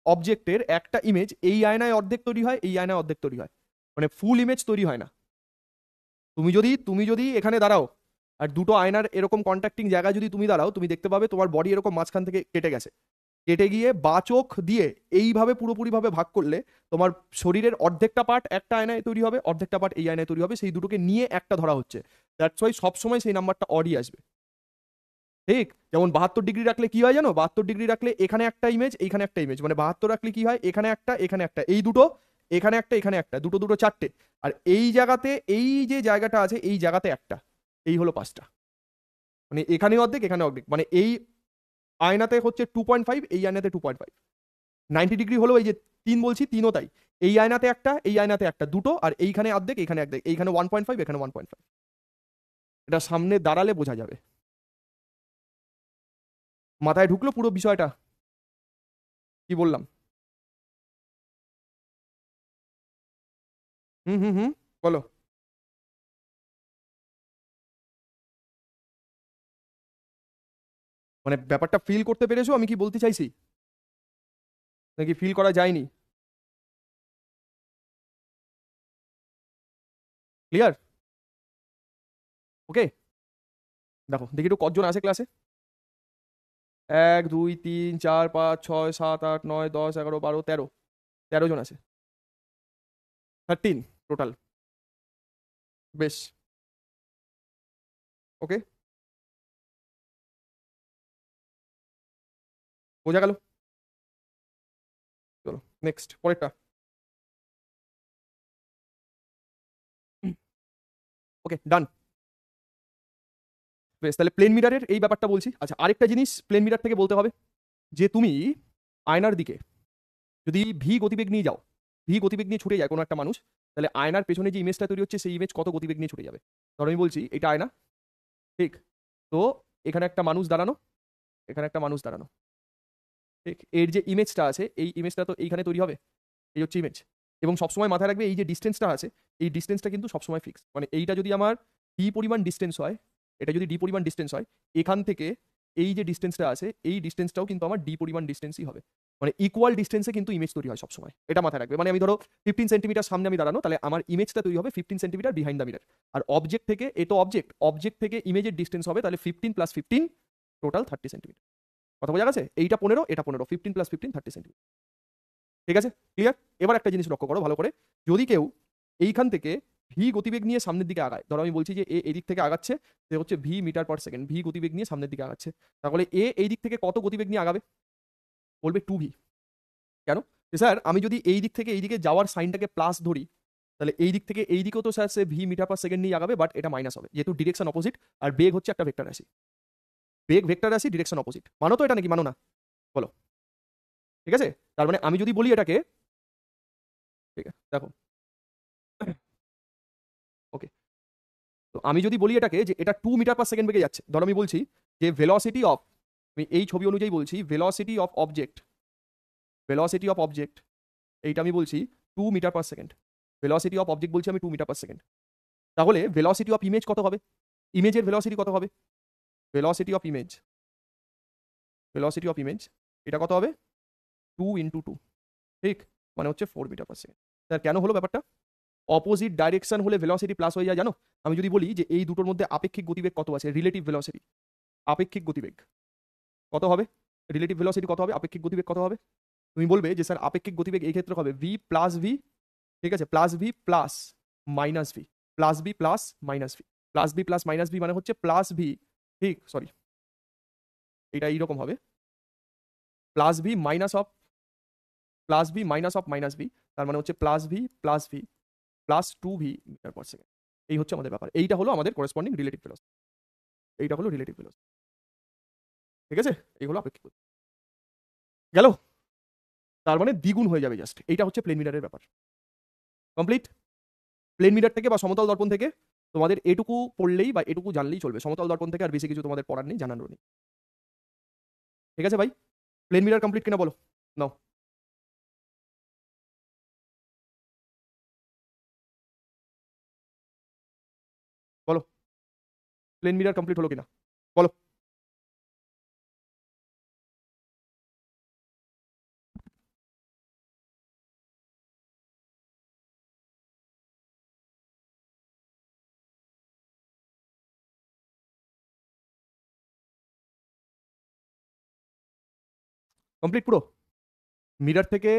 অবজেক্টের একটা ইমেজ এই আয়নায় অর্ধেক তৈরি হয়, এই আয়নায় অর্ধেক তৈরি হয়, মানে ফুল ইমেজ তৈরি হয় না। তুমি যদি এখানে দাঁড়াও আর দুটো আয়নার এরকম কন্ট্যাক্টিং জায়গায় যদি তুমি দাঁড়াও, তুমি দেখতে পাবে তোমার বডি এরকম মাঝখান থেকে কেটে গেছে, কেটে গিয়ে বা চোখ দিয়ে এইভাবে পুরোপুরিভাবে ভাগ করলে তোমার শরীরের অর্ধেকটা পার্ট একটা আয়নায় তৈরি হবে, অর্ধেকটা পার্ট এই আয়নায় তৈরি হবে, সেই দুটোকে নিয়ে একটা ধরা হচ্ছে। দ্যাটস ওয়াই সবসময় সেই নাম্বারটা অডই আসবে। ঠিক, যেমন 72 ডিগ্রি রাখলে কি হয় জানো, 72 ডিগ্রি রাখলে এখানে একটা ইমেজ, এইখানে একটা ইমেজ, মানে 72 রাখলে কি হয়, এখানে একটা, এখানে একটা, এই দুটো এখানে একটা, এখানে একটা, দুটো দুটো চারটে, আর এই জায়গাতে এই যে জায়গাটা আছে এই জায়গাতে একটা, এই হলো 5টা। মানে এখানে অর্ধেক, এখানে অর্ধেক, মানে এই আয়নাতে হচ্ছে 2.5, এই আয়নাতে 2.5, 90 ডিগ্রি হলো। এই যে 3 বলছি, 3ও তাই। এই আয়নাতে একটা, এই আয়নাতে একটা, দুটো, আর এইখানে অর্ধেক, এইখানে অর্ধেক, এইখানে 1.5, এখানে 1.5। এটা সামনে দাঁড়ালে বোঝা যাবে। মাথায় ঢুকলো পুরো বিষয়টা? কি বললাম? হুম হুম হুম, বলো। মানে ব্যাপারটা ফিল করতে পেরেছো আমি কি বলতে চাইছি, নাকি ফিল করা যায়নি? ক্লিয়ার? ওকে। দেখো দেখি একটু কতজন আছে ক্লাসে। 1 2 3 4 5 6 7 8 9 10 11 12 13 জন আছে। 13 টোটাল। বেশ। ওকে, বোঝা গেল। চলো নেক্সট, পরেরটা। ওকে ডান। বেশ, তাহলে প্লেন মিরারের এই ব্যাপারটা বলছি। আচ্ছা, আরেকটা জিনিস প্লেন মিরার থেকে বলতে হবে, যে তুমি আয়নার দিকে যদি ভি গতিবেগ নিয়ে যাও, ভি গতিবেগ নিয়ে ছুটে যায় কোনো একটা মানুষ, তাহলে আয়নার পেছনে যে ইমেজটা তৈরি হচ্ছে সেই ইমেজ কত গতিবেগ নিয়ে ছুটে যাবে। ধরো আমি বলছি এটা আয়না, ঠিক? তো এখানে একটা মানুষ দাঁড়ানো, এখানে একটা মানুষ দাঁড়ানো, ঠিক? এর যে ইমেজটা আছে এই ইমেজটা তো এইখানে তৈরি হবে, এই হচ্ছে ইমেজ। এবং সবসময় মাথায় রাখবে এই যে ডিস্টেন্সটা আছে, এই ডিস্টেন্সটা কিন্তু সবসময় ফিক্স। মানে এইটা যদি আমার ডি পরিমাণ ডিস্টেন্স হয়, এটা যদি ডি পরিমাণ ডিস্টেন্স হয়, এখান থেকে এই যে ডিস্টেন্সটা আছে এই ডিস্টেন্সটাও কিন্তু আমার ডি পরিমাণ ডিস্টেন্সই হবে। মানে ইকুয়াল ডিস্টেন্সে কিন্তু ইমেজ তৈরি হয় সবসময়, এটা মাথায় রাখবে। মানে আমি ধরো 15 সেন্টিমিটার সামনে আমি দাঁড়ানো, তাহলে আমার ইমেজটা তৈরি হবে 15 সেন্টিমিটার বিহাইন্ড দ্য মিরর। আর অবজেক্ট থেকে, এ তো অবজেক্ট, অবজেক্ট থেকে ইমেজের ডিস্টেন্স হবে তাহলে 15 + 15 টোটাল 30 সেন্টিমিটার। কথা বোঝা গেছে? এইটা 15, এটা 15, 15 + 15 30 সেন্টিমিটার। ঠিক আছে, ক্লিয়ার? এবার একটা জিনিস লক্ষ্য করো ভালো করে। যদি কেউ এইখান থেকে ভি গতিবেগ নিয়ে সামনের দিকে আগায়, ধরো আমি বলছি যে এ এদিক থেকে আগাচ্ছে, সে হচ্ছে V metre per second, V গতিবেগ নিয়ে সামনের দিকে আগাচ্ছে, তাহলে এ এই দিক থেকে কত গতিবেগ নিয়ে আগাবে? বলবে 2v। কেন? যে স্যার আমি যদি এই দিক থেকে এই দিকে যাওয়ার সাইনটাকে প্লাস ধরি, তাহলে এই দিক থেকে এই দিকেও তো স্যার সে ভি মিটার পার সেকেন্ড নিয়ে আগাবে, বাট এটা মাইনাস হবে যেহেতু ডিরেকশন অপোজিট, আর বেগ হচ্ছে একটা ভেক্টর রাশি। বেগ ভেক্টর রাশি, ডিরেকশন অপোজিট, মানো তো এটা নাকি মানো না? বলো। ঠিক আছে, তার মানে আমি যদি বলি এটাকে, ঠিক আছে দেখো, ওকে, তো আমি যদি বলি এটাকে যে এটা 2 মিটার পার সেকেন্ড বেগে যাচ্ছে, ধরো আমি বলছি যে ভেলোসিটি অফ, আমি এই ছবি অনুযায়ী বলছি velocity of object, velocity of object, এইটা আমি বলছি 2 metre per second. Velocity of object বলছি আমি 2 মিটার পার সেকেন্ড। তাহলে ভেলোসিটি অফ ইমেজ কত হবে? ইমেজের ভেলোসিটি কত হবে? Velocity of image, velocity of image এটা কত হবে? 2 × 2, ঠিক? মানে হচ্ছে 4 মিটার পার সেকেন্ড। স্যার কেন হলো ব্যাপারটা? অপোজিট ডাইরেকশন হলে ভেলোসিটি প্লাস হয়ে যায় জানো? আমি যদি বলি যে এই দুটোর মধ্যে আপেক্ষিক গতিবেগ কত আছে, রিলেটিভ ভেলোসিটি, আপেক্ষিক গতিবেগ কত হবে? রিলেটিভ ভেলোসিটি কত হবে? আপেক্ষিক গতিবেগ কত হবে? তুমি বলবে যে স্যার আপেক্ষিক গতিবেগ এই ক্ষেত্রে হবে ভি প্লাস ভি, ঠিক আছে, plus V plus minus V, plus V plus minus V, plus V plus minus V মানে হচ্ছে প্লাস ভি, ঠিক, সরি, এটা এইরকম হবে plus V minus of, plus V minus of minus V, তার মানে হচ্ছে plus V plus 2v metre per second. এই হচ্ছে আমাদের ব্যাপার, এইটা হলো আমাদের করেসপন্ডিং রিলেটিভ ভেলোসিটি, এইটা হলো রিলেটিভ ভেলোসিটি। ঠিক আছে, এই হলো আপেক্ষিক গতি। গেল? তার মানে দ্বিগুণ হয়ে যাবে জাস্ট, এইটা হচ্ছে প্লেন মিরারের ব্যাপার। কমপ্লিট। প্লেন মিরার থেকে বা সমতল দর্পণ থেকে তোমাদের এটুকু পড়লেই বা এটুকু জানলেই চলবে, সমতল দর্পণ থেকে আর বেশি কিছু তোমাদের পড়ার নেই, জানারও নেই। ঠিক আছে ভাই, প্লেন মিরার কমপ্লিট কিনা বলো? নাও। বলো প্লেন মিরার কমপ্লিট হলো কিনা, বলো। কমপ্লিট পুরো? মিরার থেকে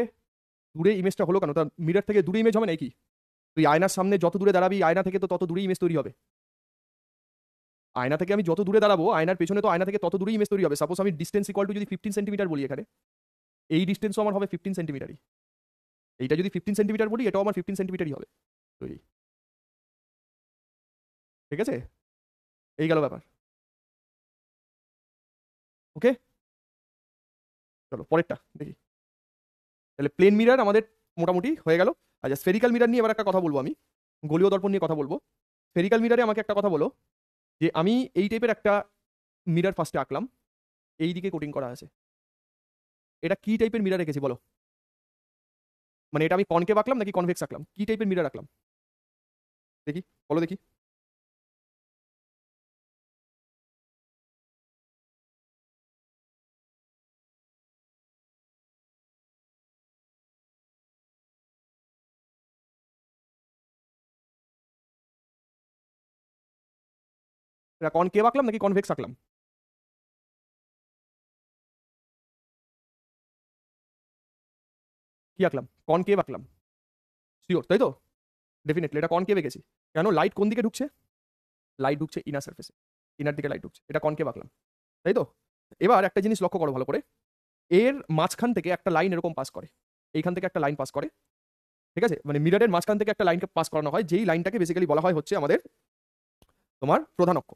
দূরে ইমেজটা হলো কেন? তার মিরার থেকে দূরে ইমেজ হবে নাকি? তুই আয়নার সামনে যত দূরে দাঁড়াবি আয়না থেকে তো তত দূরে ইমেজ তৈরি হবে। আয়না থেকে আমি যত দূরে দাঁড়াবো আয়নার পেছনে তো আয়না থেকে তত দূরেই ইমেজ তৈরি হবে। সাপোজ আমি ডিস্টেন্স ইকুয়াল টু যদি 15 সেন্টিমিটার বলি, এখানে এই ডিস্টেন্সও আমার হবে 15 সেন্টিমিটারই। এইটা যদি 15 সেন্টিমিটার বলি, এটাও আমার 15 সেন্টিমিটারই হবে তৈরি। ঠিক আছে, এই গেল ব্যাপার। ওকে, চলো পরেরটা দেখি। তাহলে প্লেন মিরার আমাদের মোটামুটি হয়ে গেল। আচ্ছা, স্ফেরিক্যাল মিরার নিয়ে এবার একটা কথা বলবো আমি, গোলীয় দর্পণ নিয়ে কথা বলবো। স্ফেরিক্যাল মিরারে আমাকে একটা কথা বলো, যে আমি এই টাইপের একটা মিরার ফার্স্টে আঁকলাম, এই দিকে কোটিং করা আছে, এটা কি টাইপের মিরার রেখেছি বলো? মানে এটা আমি কনকেভ আঁকলাম নাকি কনভেক্স আঁকলাম, কি টাইপের মিরার আঁকলাম দেখি, বলো দেখি। এটা কনকেভ আঁকলাম নাকি কনভেক্স আঁকলাম? কি আঁকলাম? কনকেভ আঁকলাম, শিওর তাই তো? ডেফিনেটলি এটা কনকেভে গেছি। কেন, লাইট কোন দিকে ঢুকছে? লাইট ঢুকছে ইনার সার্ফেসে, ইনার দিকে লাইট ঢুকছে, এটা কনকেভ আঁকলাম, তাই তো? এবার একটা জিনিস লক্ষ্য করো ভালো করে, এর মাঝখান থেকে একটা লাইন এরকম পাস করে, এইখান থেকে একটা লাইন পাস করে, ঠিক আছে? মানে মিররের মাঝখান থেকে একটা লাইনকে পাস করানো হয়, যেই লাইনটাকে বেসিক্যালি বলা হয় হচ্ছে আমাদের তোমার প্রধান অক্ষ।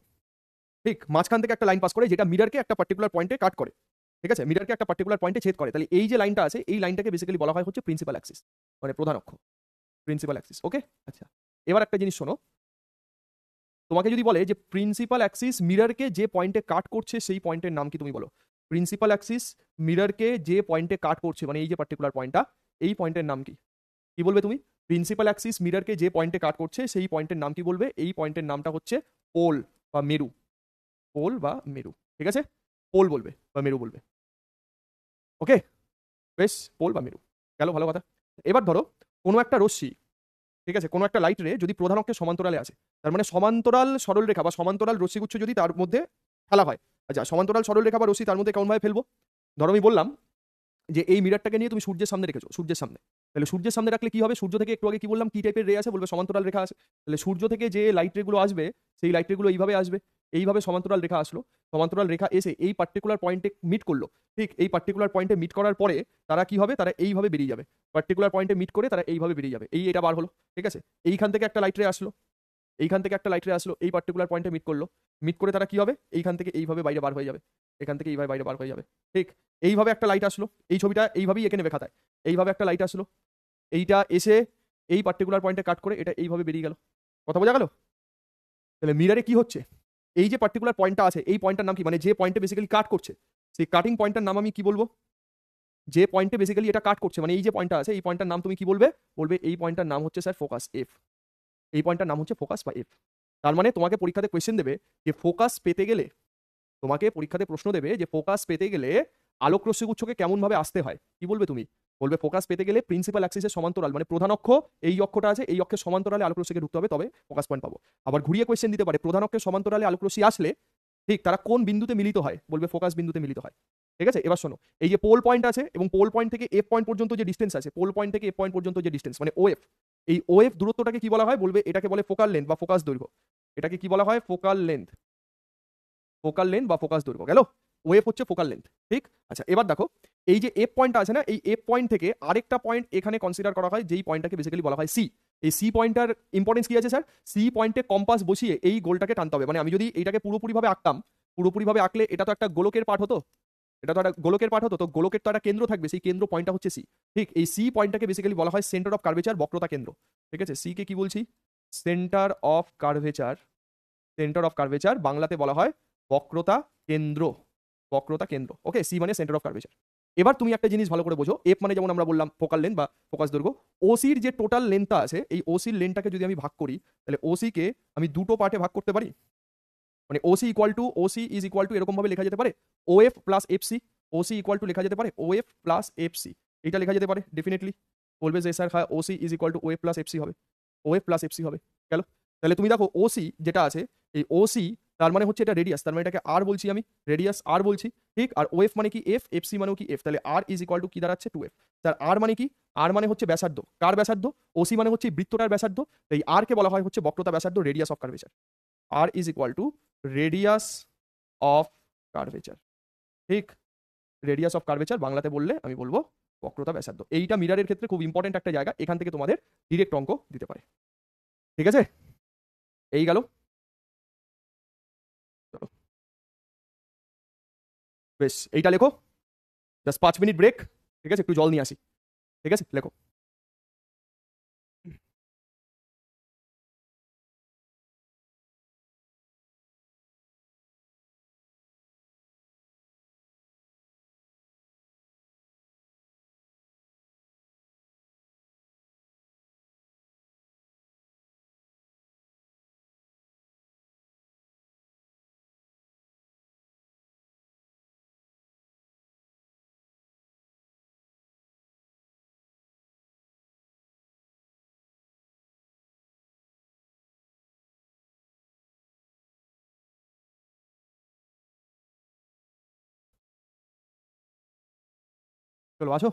ঠিক, মাঝখান থেকে একটা লাইন পাস করে যেটা মিররকে একটা পার্টিকুলার পয়েন্টে কাট করে, ঠিক আছে, মিররকে একটা পার্টিকুলার পয়েন্টে ছেদ করে। তাহলে এই যে লাইনটা আছে, এই লাইনটাকে বেসিক্যালি বলা হয় হচ্ছে প্রিন্সিপাল অ্যাক্সিস, মানে প্রধান অক্ষ, প্রিন্সিপাল অ্যাক্সিস। ওকে, আচ্ছা, এবার একটা জিনিস শোনো, তোমাকে যদি বলে যে প্রিন্সিপাল অ্যাক্সিস মিররকে যে পয়েন্টে কাট করছে সেই পয়েন্টের নাম কি, তুমি বলো। প্রিন্সিপাল অ্যাক্সিস মিররকে যে পয়েন্টে কাট করছে, মানে এই যে পার্টিকুলার পয়েন্টটা, এই পয়েন্টের নাম কি? কি বলবে তুমি? প্রিন্সিপাল অ্যাক্সিস মিররকে যে পয়েন্টে কাট করছে সেই পয়েন্টের নাম কি বলবে? এই পয়েন্টের নামটা হচ্ছে পোল বা মেরু, পোল বা মেরু, ঠিক আছে? পোল বলবে বা মেরু বলবে। ওকে, বেশ, পোল বা মেরু গেল, ভালো কথা। এবার ধরো কোনো একটা রশ্মি, ঠিক আছে, কোনো একটা লাইট রে যদি প্রধান অক্ষের সমান্তরালে আসে, তার মানে সমান্তরাল সরলরেখা বা সমান্তরাল রশ্মিগুচ্ছ যদি তার মধ্যে ফেলা হয়। আচ্ছা, সমান্তরাল সরলরেখা বা রশ্মি তার মধ্যে কেমন ভাবে ফেলবো? ধরো আমি বললাম যে এই মিররটাকে নিয়ে তুমি সূর্যের সামনে রেখেছো, সূর্যের সামনে, তাহলে সূর্যের সামনে রাখলে কি হবে? সূর্য থেকে একটু আগে কি বললাম, কি টাইপের রে আছে? বলবে সমান্তরাল রেখা আছে। তাহলে সূর্য থেকে যে লাইট রেগুলো আসবে, সেই লাইট রেগুলো এইভাবে আসবে, এইভাবে সমান্তরাল রেখা আসলো, সমান্তরাল রেখা এসে এই পার্টিকুলার পয়েন্টে মিট করলো। ঠিক, এই পার্টিকুলার পয়েন্টে মিট করার পরে তারা কি হবে? তারা এইভাবে বেরিয়ে যাবে, পার্টিকুলার পয়েন্টে মিট করে তারা এইভাবে বেরিয়ে যাবে, এই এটা বার হলো, ঠিক আছে? এইখান থেকে একটা লাইট রে আসলো, এইখান থেকে একটা লাইট রে আসলো, এই পার্টিকুলার পয়েন্টে মিট করলো, মিট করে তারা কি হবে? এইখান থেকে এইভাবে বাইরে বার হয়ে যাবে, এখান থেকে এইভাবে বাইরে বার হয়ে যাবে। ঠিক, এইভাবে একটা লাইট আসলো, এই ছবিটা এইভাবেই এঁকে নেবে খাতায়। এইভাবে একটা লাইট আসলো, এইটা এসে এই পার্টিকুলার পয়েন্টে কাট করে এটা এইভাবে বেরিয়ে গেল। কথা বোঝা গেল? তাহলে মিরারে কি হচ্ছে, এই যে পার্টিকুলার পয়েন্টটা আছে, এই পয়েন্টটার নাম কি? মানে যে পয়েন্টে বেসিক্যালি কাট করছে, সেই কাটিং পয়েন্টটার নাম আমি কি বলবো? যে পয়েন্টে বেসিক্যালি এটা কাট করছে, মানে এই যে পয়েন্টটা আছে, এই পয়েন্টটার নাম তুমি কি বলবে? বলবে এই পয়েন্টটার নাম হচ্ছে স্যার ফোকাস, এফ। এই পয়েন্টটার নাম হচ্ছে ফোকাস বা এফ। তার মানে তোমাকে পরীক্ষাতে কোয়েশ্চেন দেবে যে ফোকাস পেতে গেলে, তোমাকে পরীক্ষাতে প্রশ্ন দেবে যে ফোকাস পেতে গেলে আলোক রশ্মিগুচ্ছকে কেমন ভাবে আসতে হয়, কি বলবে তুমি? বলবে ফোকাস পেতে গেলে প্রিন্সিপাল অ্যাক্সিসের সমান্তরাল, মানে প্রধান অক্ষ, এই অক্ষটা আছে, এই অক্ষের সমান্তরালে আলোক রশ্মিকে ঢুকতে হবে, তবে ফোকাস পয়েন্ট পাবো। আবার ঘুরিয়ে কোয়েশ্চেন দিতে পারে, প্রধান অক্ষের সমান্তরালে আলোক রশ্মি আসলে ঠিক তারা কোন বিন্দুতে মিলিত হয়? বলবে ফোকাস বিন্দুতে মিলিত হয়। ঠিক আছে, এবার শোনো, এই যে পোল পয়েন্ট আছে এবং পোল পয়েন্ট থেকে এফ পয়েন্ট পর্যন্ত যে ডিস্টেন্স আছে, পোল পয়েন্ট থেকে এফ পয়েন্ট পর্যন্ত যে ডিস্টেন্স মানে ওএফ, এই ওএফ দূরত্বটাকে কি বলা হয়? বলবে এটাকে বলে ফোকাল লেন্থ বা ফোকাস দৈর্ঘ্য। এটাকে কি বলা হয়? ফোকাল লেন্থ, ফোকাল লেন্থ বা ফোকাস দৈর্ঘ্য গেল। ওয়েভ হচ্ছে ফোকাল লেন্থ। ঠিক, আচ্ছা, এবার দেখো এই যে এফ পয়েন্ট আছে না, এই এফ পয়েন্ট থেকে আরেকটা পয়েন্ট এখানে কনসিডার করা হয়, যেই পয়েন্টটাকে বেসিক্যালি বলা হয় সি। এই সি পয়েন্টটার ইম্পর্টেন্স কি আছে স্যার? সি পয়েন্টে কম্পাস বসিয়ে এই গোলটাকে টানতে হবে। মানে আমি যদি এইটাকে পুরোপুরিভাবে আঁকতাম, পুরোপুরিভাবে আঁকলে এটা তো একটা গোলকের পার্ট হতো, এটা তো একটা গোলকের পার্ট হতো, তো গোলকের তো একটা কেন্দ্র থাকবে, সেই কেন্দ্র পয়েন্টটা হচ্ছে সি। ঠিক, এই সি পয়েন্টটাকে বেসিক্যালি বলা হয় সেন্টার অফ কার্ভেচার, বক্রতা কেন্দ্র। ঠিক আছে, সি কে কি বলছি? Centre of curvature, centre of curvature বাংলাতে বলা হয় বক্রতা কেন্দ্র, বক্রতা কেন্দ্র। ওকে, সি মানে সেন্টার অফ কার্ভেচার। এবার তুমি একটা জিনিস ভালো করে বোঝো, এফ মানে যেমন আমরা বললাম ফোকাল লেন্থ বা ফোকাস দৈর্ঘ্য, ওসির যে টোটাল লেন্থটা আছে, এই ওসির লেন্থটাকে যদি আমি ভাগ করি, তাহলে ওসি কে আমি দুটো পার্টে ভাগ করতে পারি। মানে OC equal to, OC is equal two এরকম ভাবে লেখা যেতে পারে of plus FC. OC equal to লেখা যেতে পারে ওএফ প্লাস এফসি, এটা লেখা যেতে পারে ডেফিনেটলি। বলবে যে স্যার হ্যাঁ OC is equal two of plus FC হবে, ওএফ প্লাস এফসি হবে। গেল, তাহলে তুমি দেখো ওসি যেটা আছে, এই ওসি তার মানে হচ্ছে এটা রেডিয়াস, তার মানে এটাকে আর বলছি আমি, রেডিয়াস আর বলছি। ঠিক, আর ওএফ মানে কি এফ, এফসি মানেও কি এফ, তাহলে আর ইজ ইকুয়াল টু কি দাঁড়াচ্ছে? 2f। তার আর মানে কি? আর মানে হচ্ছে ব্যাসার্ধ, কার ব্যাসার্ধ? ওসি মানে হচ্ছে বৃত্তটার ব্যাসার্ধ, এই আর কে বলা হয় হচ্ছে বক্রতা ব্যাসার্ধ, radius of curvature. R is equal to radius of curvature. ঠিক, রেডিয়াস অফ কার্ভেচার বাংলাতে বললে আমি বলবো বক্রতা ব্যাসার্ধ, এইটা মিরারের ক্ষেত্রে খুব ইম্পর্টেন্ট একটা জায়গা, এখান থেকে তোমাদের ডিরেক্ট অঙ্ক দিতে পারে। ঠিক আছে, এই গেল। চলো বেশ, এইটা লেখো, জাস্ট 5 মিনিট ব্রেক। ঠিক আছে, একটু জল নিয়ে আসি। ঠিক আছে, লেখো। চলো আসো,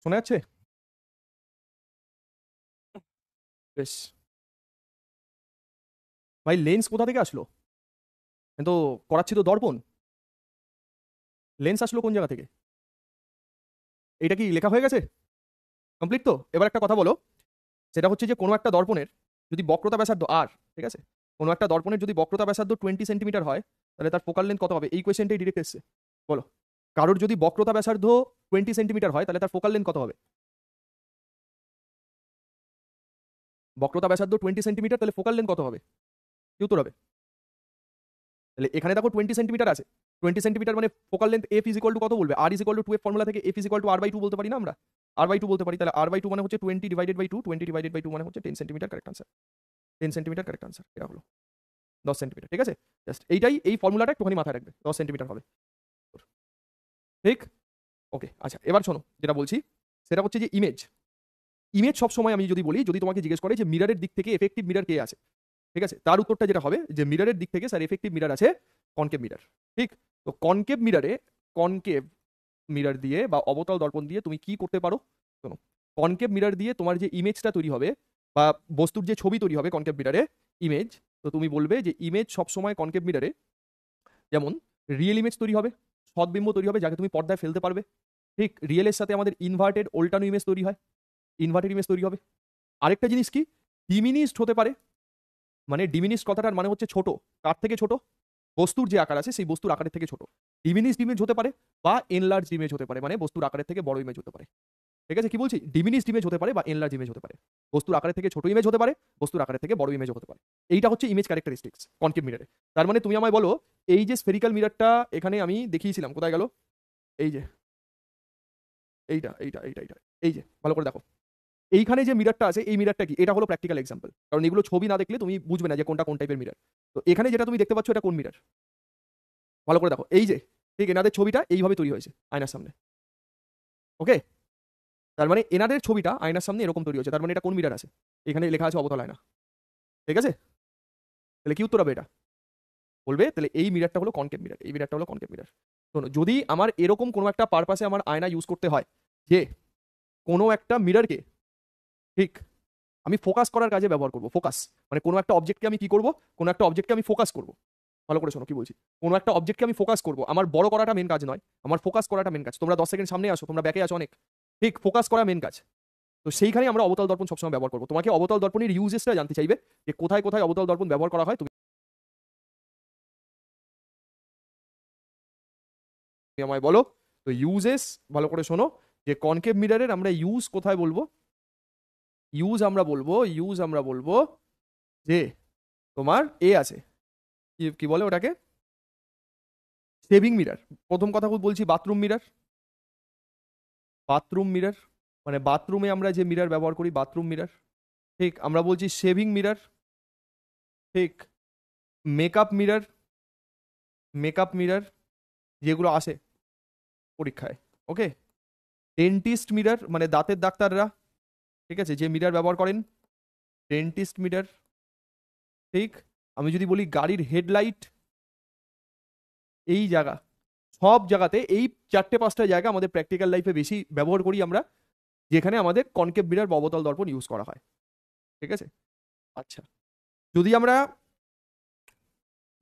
শোনা যাচ্ছে? বেশ ভাই, লেন্স কোথা থেকে আসলো? আমি তো করাচ্ছি তো দর্পণ, লেন্স আসলো কোন জায়গা থেকে? এটা কি লেখা হয়ে গেছে? কমপ্লিট তো? এবার একটা কথা বলো, সেটা হচ্ছে যে কোনো একটা দর্পণের যদি বক্রতা ব্যাসার্ধ আর, ঠিক আছে, কোনো একটা দর্পণের যদি বক্রতা ব্যাসার্ধ 20 সেন্টিমিটার হয়, তাহলে তার ফোকাল লেন্থ কত হবে? এই কোয়েশ্চেনটাই ডিরেক্ট এসছে। বলো, কারোর যদি বক্রতা ব্যাসার্ধ 20 সেন্টিমিটার হয়, তাহলে তার ফোকাল লেন্থ কত হবে? বক্রতা ব্যাসার্ধ 20 সেন্টিমিটার, তাহলে ফোকাল লেন্থ কত হবে? কি উত্তর হবে? তাহলে এখানে দেখো 20 সেন্টিমিটার আছে, 20 সেন্টিমিটার মানে focal length f is equal to কত বলবে? R is equal to 2f formula থেকে f is equal to r/2 বলতে পারি না আমরা? r/2 বলতে পারি, তাহলে r/2 মানে হচ্ছে 20 ডিভাইডেড বাই 2, 20 ডিভাইডেড বাই 2 মানে হচ্ছে 10 centimetre, correct answer. 10 centimetre correct answer, এটা হলো 10 সেন্টিমিটার। ঠিক আছে, জাস্ট এইটাই, এই ফর্মুলাটা একটুখানি মাথায় রাখবে, 10 সেন্টিমিটার হবে। ঠিক, ওকে। আচ্ছা, এবার শোনো, যেটা বলছি সেটা হচ্ছে যে ইমেজ, ইমেজ সবসময় আমি যদি বলি, যদি তোমাকে জিজ্ঞেস করে যে মিররের দিক থেকে এফেক্টিভ মিরর কে আছে, ঠিক আছে, তার উত্তরটা যেটা হবে যে মিররের দিক থেকে স্যার এফেক্টিভ মিরর আছে কনকেভ মিরর। ঠিক, তো কনকেভ মিররে, কনকেভ মিরর দিয়ে বা অবতল দর্পণ দিয়ে তুমি কি করতে পারো? শোনো, কনকেভ মিরর দিয়ে তোমার যে ইমেজটা তৈরি হবে বা বস্তুর যে ছবি তৈরি হবে কনকেভ মিররে, ইমেজ, তো তুমি বলবে যে ইমেজ সবসময় কনকেভ মিররে যেমন রিয়েল ইমেজ তৈরি হবে, সৎবিম্ব তৈরি হবে, যাকে তুমি পর্দায় ফেলতে পারবে। ঠিক, রিয়েলের সাথে আমাদের ইনভার্টেড ওল্টানো ইমেজ তৈরি হয়, ইনভার্টেড ইমেজ তৈরি হবে। আরেকটা জিনিস কি, ডিমিনিস্ট হতে পারে, মানে ডিমিনিস্ট কথাটার মানে হচ্ছে ছোট, কার থেকে ছোট? বস্তুর যে আকার আছে সেই বস্তুর আকারের থেকে ছোট। ডিমিনিস্ট ইমেজ হতে পারে বা এনলার্জ ইমেজ হতে পারে, মানে বস্তুর আকারের থেকে বড় ইমেজ হতে পারে। ঠিক আছে, কি বলছি? ডিমিনিস্ট ইমেজ হতে পারে বা এনলার্জ ইমেজ হতে পারে, বস্তুর আকারের থেকে ছোট ইমেজ হতে পারে, বস্তুর আকারের থেকে বড় ইমেজ হতে পারে। এইটা হচ্ছে ইমেজ ক্যারেক্টারিস্টিক্স কনকেভ মিররে। তার মানে তুমি আমায় বলো, এই যে স্ফেরিক্যাল মিররটা এখানে আমি দেখিয়েছিলাম, কোথায় গেল? এই যে এইটা এইটা এইটা এইটা, এই যে ভালো করে দেখো, এইখানে যে মিররটা আছে, এই মিররটা কি? এটা হলো প্র্যাকটিক্যাল এক্সাম্পল, কারণ এগুলো ছবি না দেখলে তুমি বুঝবে না যে কোনটা কোন টাইপের মিরর। তো এখানে যেটা তুমি দেখতে পাচ্ছ, এটা কোন মিরর? ভালো করে দেখো, এই যে, ঠিক, এনাদের ছবিটা এইভাবে তৈরি হয়েছে আয়নার সামনে। ওকে, তার মানে এনাদের ছবিটা আয়নার সামনে এরকম তৈরি হয়েছে, তার মানে এটা কোন মিরর আছে? এখানে লেখা আছে অবতল আয়না। ঠিক আছে, তাহলে কি উত্তর হবে এটা? বলবে তাহলে এই মিররটা হলো কনকেভ মিরর, এই মিররটা হলো কনকেভ মিরর। শোনো, যদি আমার এরকম কোনো একটা পারপাসে আমার আয়না ইউজ করতে হয়, যে কোনো একটা মিররকে, ঠিক, আমি ফোকাস করার কাজে ব্যবহার করব, ফোকাস মানে কোনো একটা অবজেক্টকে আমি কি করব, কোনো একটা অবজেক্টকে আমি ফোকাস করব। ভালো করে শোনো কি বলছি, কোনো একটা অবজেক্টকে আমি ফোকাস করব, আমার বড় করাটা মেন কাজ নয়, আমার ফোকাস করাটা মেন কাজ। তোমরা 10 সেকেন্ড সামনে আসো, তোমরা ব্যাকে আসো অনেক, ঠিক, ফোকাস করা মেন কাজ। তো সেইখানে আমরা অবতল দর্পণ সবসময় ব্যবহার করবো। তোমাকে অবতল দর্পণের ইউজেসটা জানতে চাইবে, যে কোথায় কোথায় অবতল দর্পণ ব্যবহার করা হয়, তুমি আমায় বলো। তো ইউজেস ভালো করে শোনো, যে কনকেভ মিররের আমরা ইউজ কোথায় বলবো? ইউজ আমরা বলবো যে তোমার এ আছে, কি কি বলে ওটাকে, সেভিং মিরর। প্রথম কথা বলছি বাথরুম মিরর, বাথরুম মিরর মানে বাথরুমে আমরা যে মিরর ব্যবহার করি, বাথরুম মিরর। ঠিক, আমরা বলছি শেভিং মিরর। ঠিক, মেকআপ মিরর, মেকআপ মিরর যেগুলো আসে পরীক্ষায়। ওকে, ডেন্টিস্ট মিরর মানে দাঁতের ডাক্তাররা, ঠিক আছে, যে মিরর ব্যবহার করেন, ডেন্টিস্ট মিরর। ঠিক, আমি যদি বলি গাড়ির হেডলাইট, এই জায়গা, সব জায়গাতে এই 4-5টা জায়গা আমাদের প্র্যাকটিক্যাল লাইফে বেশি ব্যবহার করি আমরা, যেখানে আমাদের কনকেভ মিরর বা অবতল দর্পণ ইউজ করা হয়। ঠিক আছে, আচ্ছা, যদি আমরা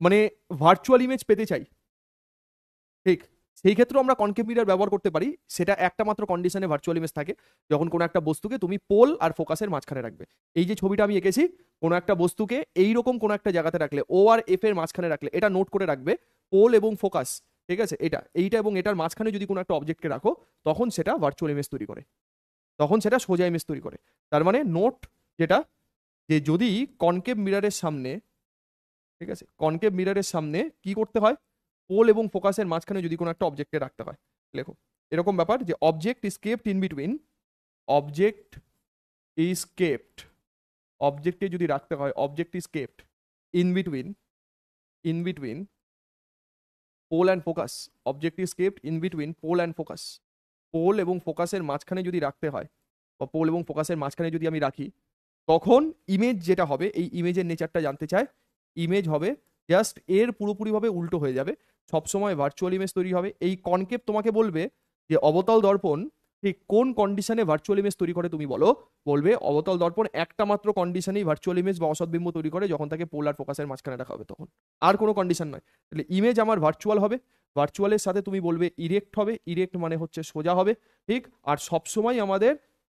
মানে ভার্চুয়াল ইমেজ পেতে চাই, ঠিক, সেই ক্ষেত্রে আমরা কনকেভ মিরর ব্যবহার করতে পারি, সেটা একটা মাত্র কন্ডিশনে ভার্চুয়াল ইমেজ থাকে, যখন কোনো একটা বস্তুকে তুমি পোল আর ফোকাসের মাঝখানে রাখবে। এই যে ছবিটা আমি এঁকেছি, কোনো একটা বস্তুকে এইরকম কোনো একটা জায়গাতে রাখলে, ও আর এফ এর মাঝখানে রাখলে, এটা নোট করে রাখবে, পোল এবং ফোকাস, ঠিক আছে, এইটা এবং এটার মাঝখানে যদি কোনো একটা অবজেক্টকে রাখো, তখন সেটা ভার্চুয়াল ইমেজ তৈরি করে, তখন সেটা সোজা ইমেজ তৈরি করে। তার মানে নোট যেটা, যে যদি কনকেভ মিররের সামনে, ঠিক আছে, কনকেভ মিররের সামনে কি করতে হয়, পোল এবং ফোকাসের মাঝখানে যদি কোনো একটা অবজেক্টকে রাখতে হয়, লেখো এরকম ব্যাপার যে object is kept in between, object is kept, অবজেক্টে যদি রাখতে হয়, object is kept in between pole and focus, object is kept in between pole and focus, pole এবং ফোকাসের মাঝখানে যদি রাখতে হয়, বা পোল এবং ফোকাসের মাঝখানে যদি আমি রাখি, তখন ইমেজ যেটা হবে, এই ইমেজের নেচারটা জানতে চায়, ইমেজ হবে জাস্ট এর পুরোপুরিভাবে উল্টো হয়ে যাবে, সবসময় ভার্চুয়াল ইমেজ তৈরি হবে। এই কনকেভ তোমাকে বলবে যে অবতল দর্পণ ঠিক কোন কন্ডিশনে ভার্চুয়াল ইমেজ তৈরি করে, তুমি বলো, বলবে অবতল দর্পণ একটা মাত্র কন্ডিশনেই ভার্চুয়াল ইমেজ বা অসৎবিম্ব তৈরি করে, যখন তাকে পোল আর ফোকাসের মাঝখানে রাখা হবে, তখন আর কোনো কন্ডিশন নয়। তাহলে ইমেজ আমার ভার্চুয়াল হবে, ভার্চুয়ালের সাথে তুমি বলবে ইরেক্ট হবে, ইরেক্ট মানে হচ্ছে সোজা হবে, ঠিক, আর সবসময় আমাদের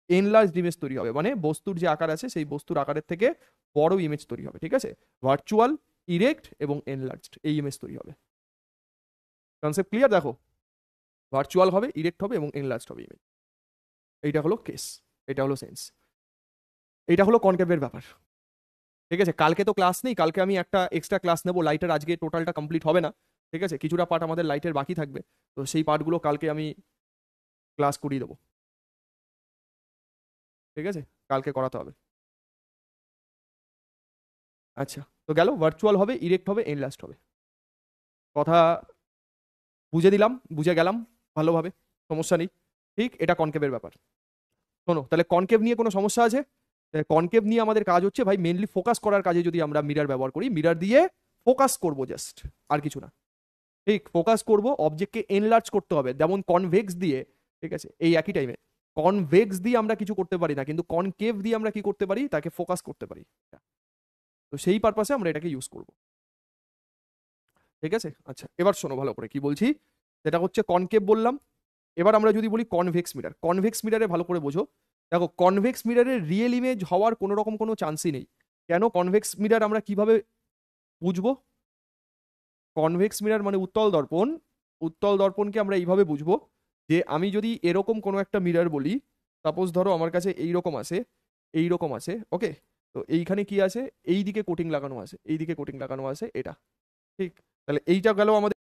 এনলার্জ ইমেজ তৈরি হবে, মানে বস্তুর যে আকার আছে সেই বস্তুর আকারের থেকে বড় ইমেজ তৈরি হবে, ঠিক আছে, ভার্চুয়াল, ইরেক্ট এবং এনলার্জড, এই ইমেজ তৈরি হবে। Concept clear? দেখো, ভার্চুয়াল হবে, ইরেক্ট হবে এবং এনলার্জড হবে ইমেজ, এইটা হলো কেস, এটা হলো সেন্স, এইটা হলো কনকেভের ব্যাপার, ঠিক আছে। কালকে তো ক্লাস নেই, কালকে আমি একটা এক্সট্রা ক্লাস নেবো, লাইটের আজকে টোটালটা কমপ্লিট হবে না, ঠিক আছে, কিছুটা পার্ট আমাদের লাইটের বাকি থাকবে, তো সেই পার্টগুলো কালকে আমি ক্লাস করিয়ে দেবো, ঠিক আছে, কালকে করাতে হবে। আচ্ছা, তো গেল, ভার্চুয়াল হবে, ইরেক্ট হবে, এনলার্জড হবে, কথা বুঝে দিলাম, বুঝে গেলাম ভালোভাবে, সমস্যা নেই, ঠিক, এটা কনকেভের ব্যাপার। শোনো, তাহলে কনকেভ নিয়ে কোনো সমস্যা আছে? কনকেভ নিয়ে আমাদের কাজ হচ্ছে ভাই মেনলি ফোকাস করার কাজে যদি আমরা মিরর ব্যবহার করি, মিরর দিয়ে ফোকাস করব জাস্ট, আর কিছু না, ঠিক, ফোকাস করব, অবজেক্টকে এনলার্জ করতে হবে, যেমন কনভেক্স দিয়ে, ঠিক আছে, এই একই টাইমে কনভেক্স দিয়ে আমরা কিছু করতে পারি না, কিন্তু কনকেভ দিয়ে আমরা কি করতে পারি, তাকে ফোকাস করতে পারি, তো সেই পারপাসে আমরা এটাকে ইউজ করব, ঠিক আছে। আচ্ছা, এবার শোনো ভালো করে কি বলছি, সেটা হচ্ছে কনকেভ বললাম। এবার আমরা যদি বলি কনভেক্স মিরর, কনভেক্স মিররে ভালো করে বোঝো, দেখো কনভেক্স মিররের রিয়েল ইমেজ হওয়ার কোনো রকম কোনো চান্সই নেই। কেন? কনভেক্স মিরর আমরা কিভাবে বুঝবো? কনভেক্স মিরর মানে উত্তল দর্পণ, উত্তল দর্পণকে আমরা এইভাবে বুঝবো যে আমি যদি এরকম কোনো একটা মিরর বলি, সাপোজ ধরো আমার কাছে এইরকম আছে, এইরকম আছে, ওকে, তো এইখানে কি আছে, এই দিকে কোটিং লাগানো আছে, এই দিকে কোটিং লাগানো আছে, এটা, ঠিক, তাহলে এইটা গেল আমাদের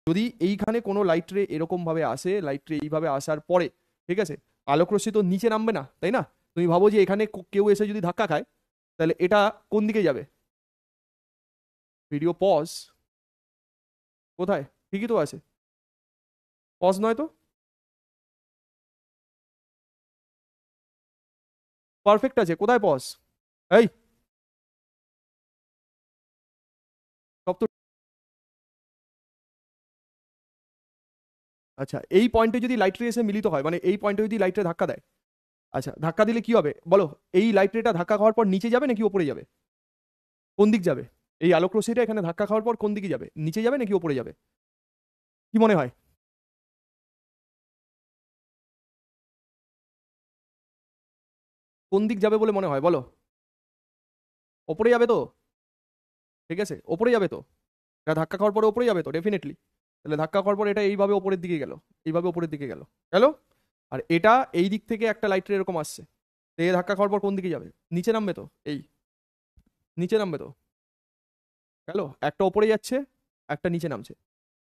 যদি এইখানে কোনো লাইট রে এরকম ভাবে আসে, লাইট রে এইভাবে আসার পরে, ঠিক আছে, আলোক রশ্মি তো নিচে নামবে না, তাই না? তুমি ভাবো যে এখানে কেউ এসে যদি ধাক্কা খায়, তাহলে এটা কোন দিকে যাবে? ভিডিও পজ, কোথায়? ঠিকই তো আছে, পজ নয় তো, পারফেক্ট আছে, কোথায় পজ? এই সব তো, আচ্ছা, এই পয়েন্টে যদি লাইট রে এসে মিলিত হয়, মানে এই পয়েন্টে যদি লাইট রে ধাক্কা দেয়, আচ্ছা, ধাক্কা দিলে কি হবে বলো? এই লাইট রেটা ধাক্কা খাওয়ার পর নিচে যাবে নাকি ওপরে যাবে? কোন দিক যাবে? এই আলোক রশ্মিটা এখানে ধাক্কা খাওয়ার পর কোন দিকে যাবে? নিচে যাবে নাকি ওপরে যাবে? কি মনে হয়? কোন দিক যাবে বলে মনে হয় বলো? ওপরে যাবে তো, ঠিক আছে, ওপরে যাবে তো, এটা ধাক্কা খাওয়ার পরে ওপরে যাবে তো ডেফিনেটলি। তাহলে ধাক্কা খাওয়ার পর এটা এইভাবে ওপরের দিকে গেল, এইভাবে ওপরের দিকে গেল, গেল, আর এটা এই দিক থেকে একটা লাইট রে এরকম আসছে, তো এই ধাক্কা খাওয়ার পর কোন দিকে যাবে? নিচে নামবে তো, এই নিচে নামবে তো, গেল, একটা ওপরে যাচ্ছে, একটা নিচে নামছে,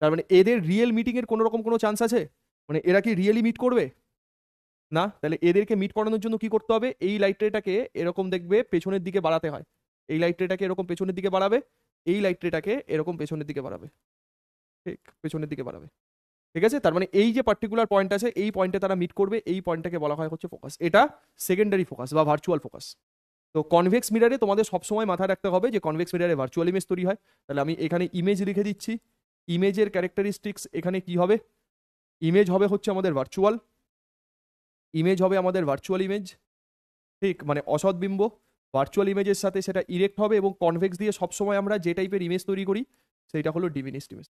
তার মানে এদের রিয়েল মিটিং এর কোনো রকম কোনো চান্স আছে? মানে এরা কি রিয়েলি মিট করবে? না। তাহলে এদেরকে মিট করানোর জন্য কি করতে হবে? এই লাইট রেটাকে এরকম দেখবে পেছনের দিকে বাড়াতে হয়, এই লাইট রেটাকে এরকম পেছনের দিকে বাড়াবে, এই লাইট রেটাকে এরকম পেছনের দিকে বাড়াবে, ঠিক, পেছনের দিকে বাড়াবে, ঠিক আছে। তার মানে এই যে পার্টিকুলার পয়েন্ট আছে, এই পয়েন্টে তারা মিট করবে, এই পয়েন্টটাকে বলা হয় হচ্ছে ফোকাস, এটা সেকেন্ডারি ফোকাস বা ভার্চুয়াল ফোকাস। তো কনভেক্স মিররে তোমাদের সবসময় মাথায় রাখতে হবে যে কনভেক্স মিররে ভার্চুয়াল ইমেজ তৈরি হয়। তাহলে আমি এখানে ইমেজ লিখে দিচ্ছি, ইমেজের ক্যারেক্টারিস্টিক্স এখানে কি হবে? ইমেজ হবে হচ্ছে আমাদের ভার্চুয়াল ইমেজ, হবে আমাদের ভার্চুয়াল ইমেজ, ঠিক, মানে অসৎ বিম্ব। ভার্চুয়াল ইমেজের সাথে সেটা ইরেক্ট হবে, এবং কনভেক্স দিয়ে সবসময় আমরা যে টাইপের ইমেজ তৈরি করি সেইটা হলো ডিমিনিশড ইমেজ।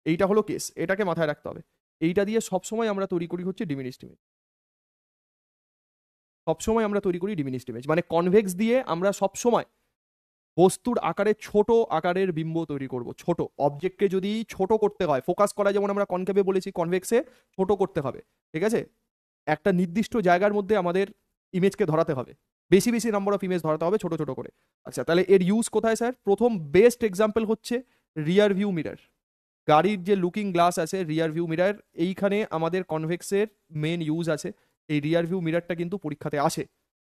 এইটা হলো কেস, এটাকে মাথায় রাখতে হবে। এইটা দিয়ে সবসময় আমরা তৈরি করি হচ্ছে ডিমিনিশড ইমেজ। সবসময় আমরা তৈরি করি ডিমিনিশড ইমেজ, মানে কনভেক্স দিয়ে আমরা সবসময় বস্তুর আকারে ছোট আকারের বিম্ব তৈরি করব। ছোট অবজেক্টকে যদি ছোট করতে হয়, ফোকাস করা যেমন আমরা কনকেভে বলেছি, কনভেক্সে ছোট করতে হবে, ঠিক আছে? একটা নির্দিষ্ট জায়গার মধ্যে আমাদের ইমেজকে ধরাতে হবে, বেশি বেশি নাম্বার অফ ইমেজ ধরাতে হবে ছোট ছোট করে। আচ্ছা, তাহলে এর ইউজ কোথায় স্যার? প্রথম বেস্ট এক্সাম্পল হচ্ছে রিয়ার ভিউ মিরর। গাড়ির যে লুকিং গ্লাস আছে, রিয়ার ভিউ মিরর, এইখানে আমাদের কনভেক্সের মেন ইউজ আছে। এই রিয়ার ভিউ মিররটা কিন্তু পরীক্ষাতে আসে,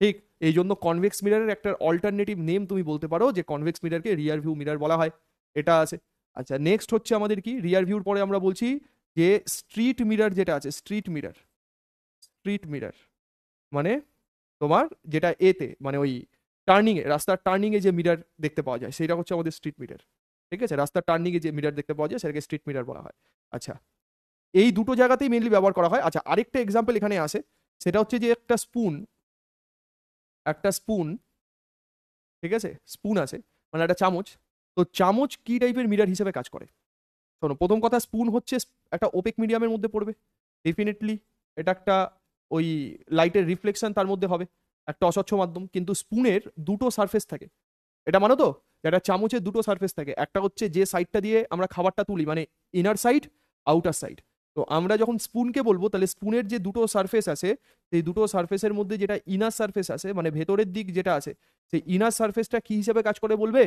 ঠিক। এই জন্য কনভেক্স মিররের একটা অল্টারনেটিভ নেম তুমি বলতে পারো যে কনভেক্স মিররকে রিয়ার ভিউ মিরর বলা হয়, এটা আছে। আচ্ছা, নেক্সট হচ্ছে আমাদের কি, রিয়ার ভিউর পরে আমরা বলছি যে স্ট্রিট মিরর যেটা আছে, স্ট্রিট মিরর। স্ট্রিট মিরর মানে তোমার যেটা এতে, মানে ওই টার্নিং এ, রাস্তার টার্নিং এ যে মিরর দেখতে পাওয়া যায় সেটা হচ্ছে আমাদের স্ট্রিট মিরর, ঠিক আছে? রাস্তার টার্নিং এ যে মিরর দেখতে পাওয়া যায় সেটাকে স্ট্রিট মিরর বলা হয়। আচ্ছা, এই দুটো জায়গাতেই মেনলি ব্যবহার করা হয়। আচ্ছা, আরেকটা এক্সাম্পল এখানে আসে, সেটা হচ্ছে যে একটা স্পুন, ঠিক আছে? স্পুন আছে, মানে একটা চামচ। তো চামচ কি টাইপের মিরর হিসেবে কাজ করে? শোনো, প্রথম কথা, স্পুন হচ্ছে একটা ওপেক মিডিয়ামের মধ্যে পড়বে, ডেফিনেটলি। এটা একটা ওই লাইটের রিফ্লেকশন তার মধ্যে হবে, একটা অস্বচ্ছ মাধ্যম। কিন্তু স্পুনের দুটো সারফেস থাকে, এটা মানো তো? একটা চামচের দুটো সারফেস থাকে, একটা হচ্ছে যে সাইডটা দিয়ে আমরা খাবারটা তুলি, মানে ইনার সাইড, আউটার সাইড। তো আমরা যখন স্পুনকে বলবো, তাহলে স্পুনের যে দুটো সারফেস আছে, সেই দুটো সারফেসের মধ্যে যেটা ইনার সারফেস আছে, মানে ভেতরের দিক যেটা আছে, সেই ইনার সারফেসটা কি হিসেবে কাজ করে বলবে?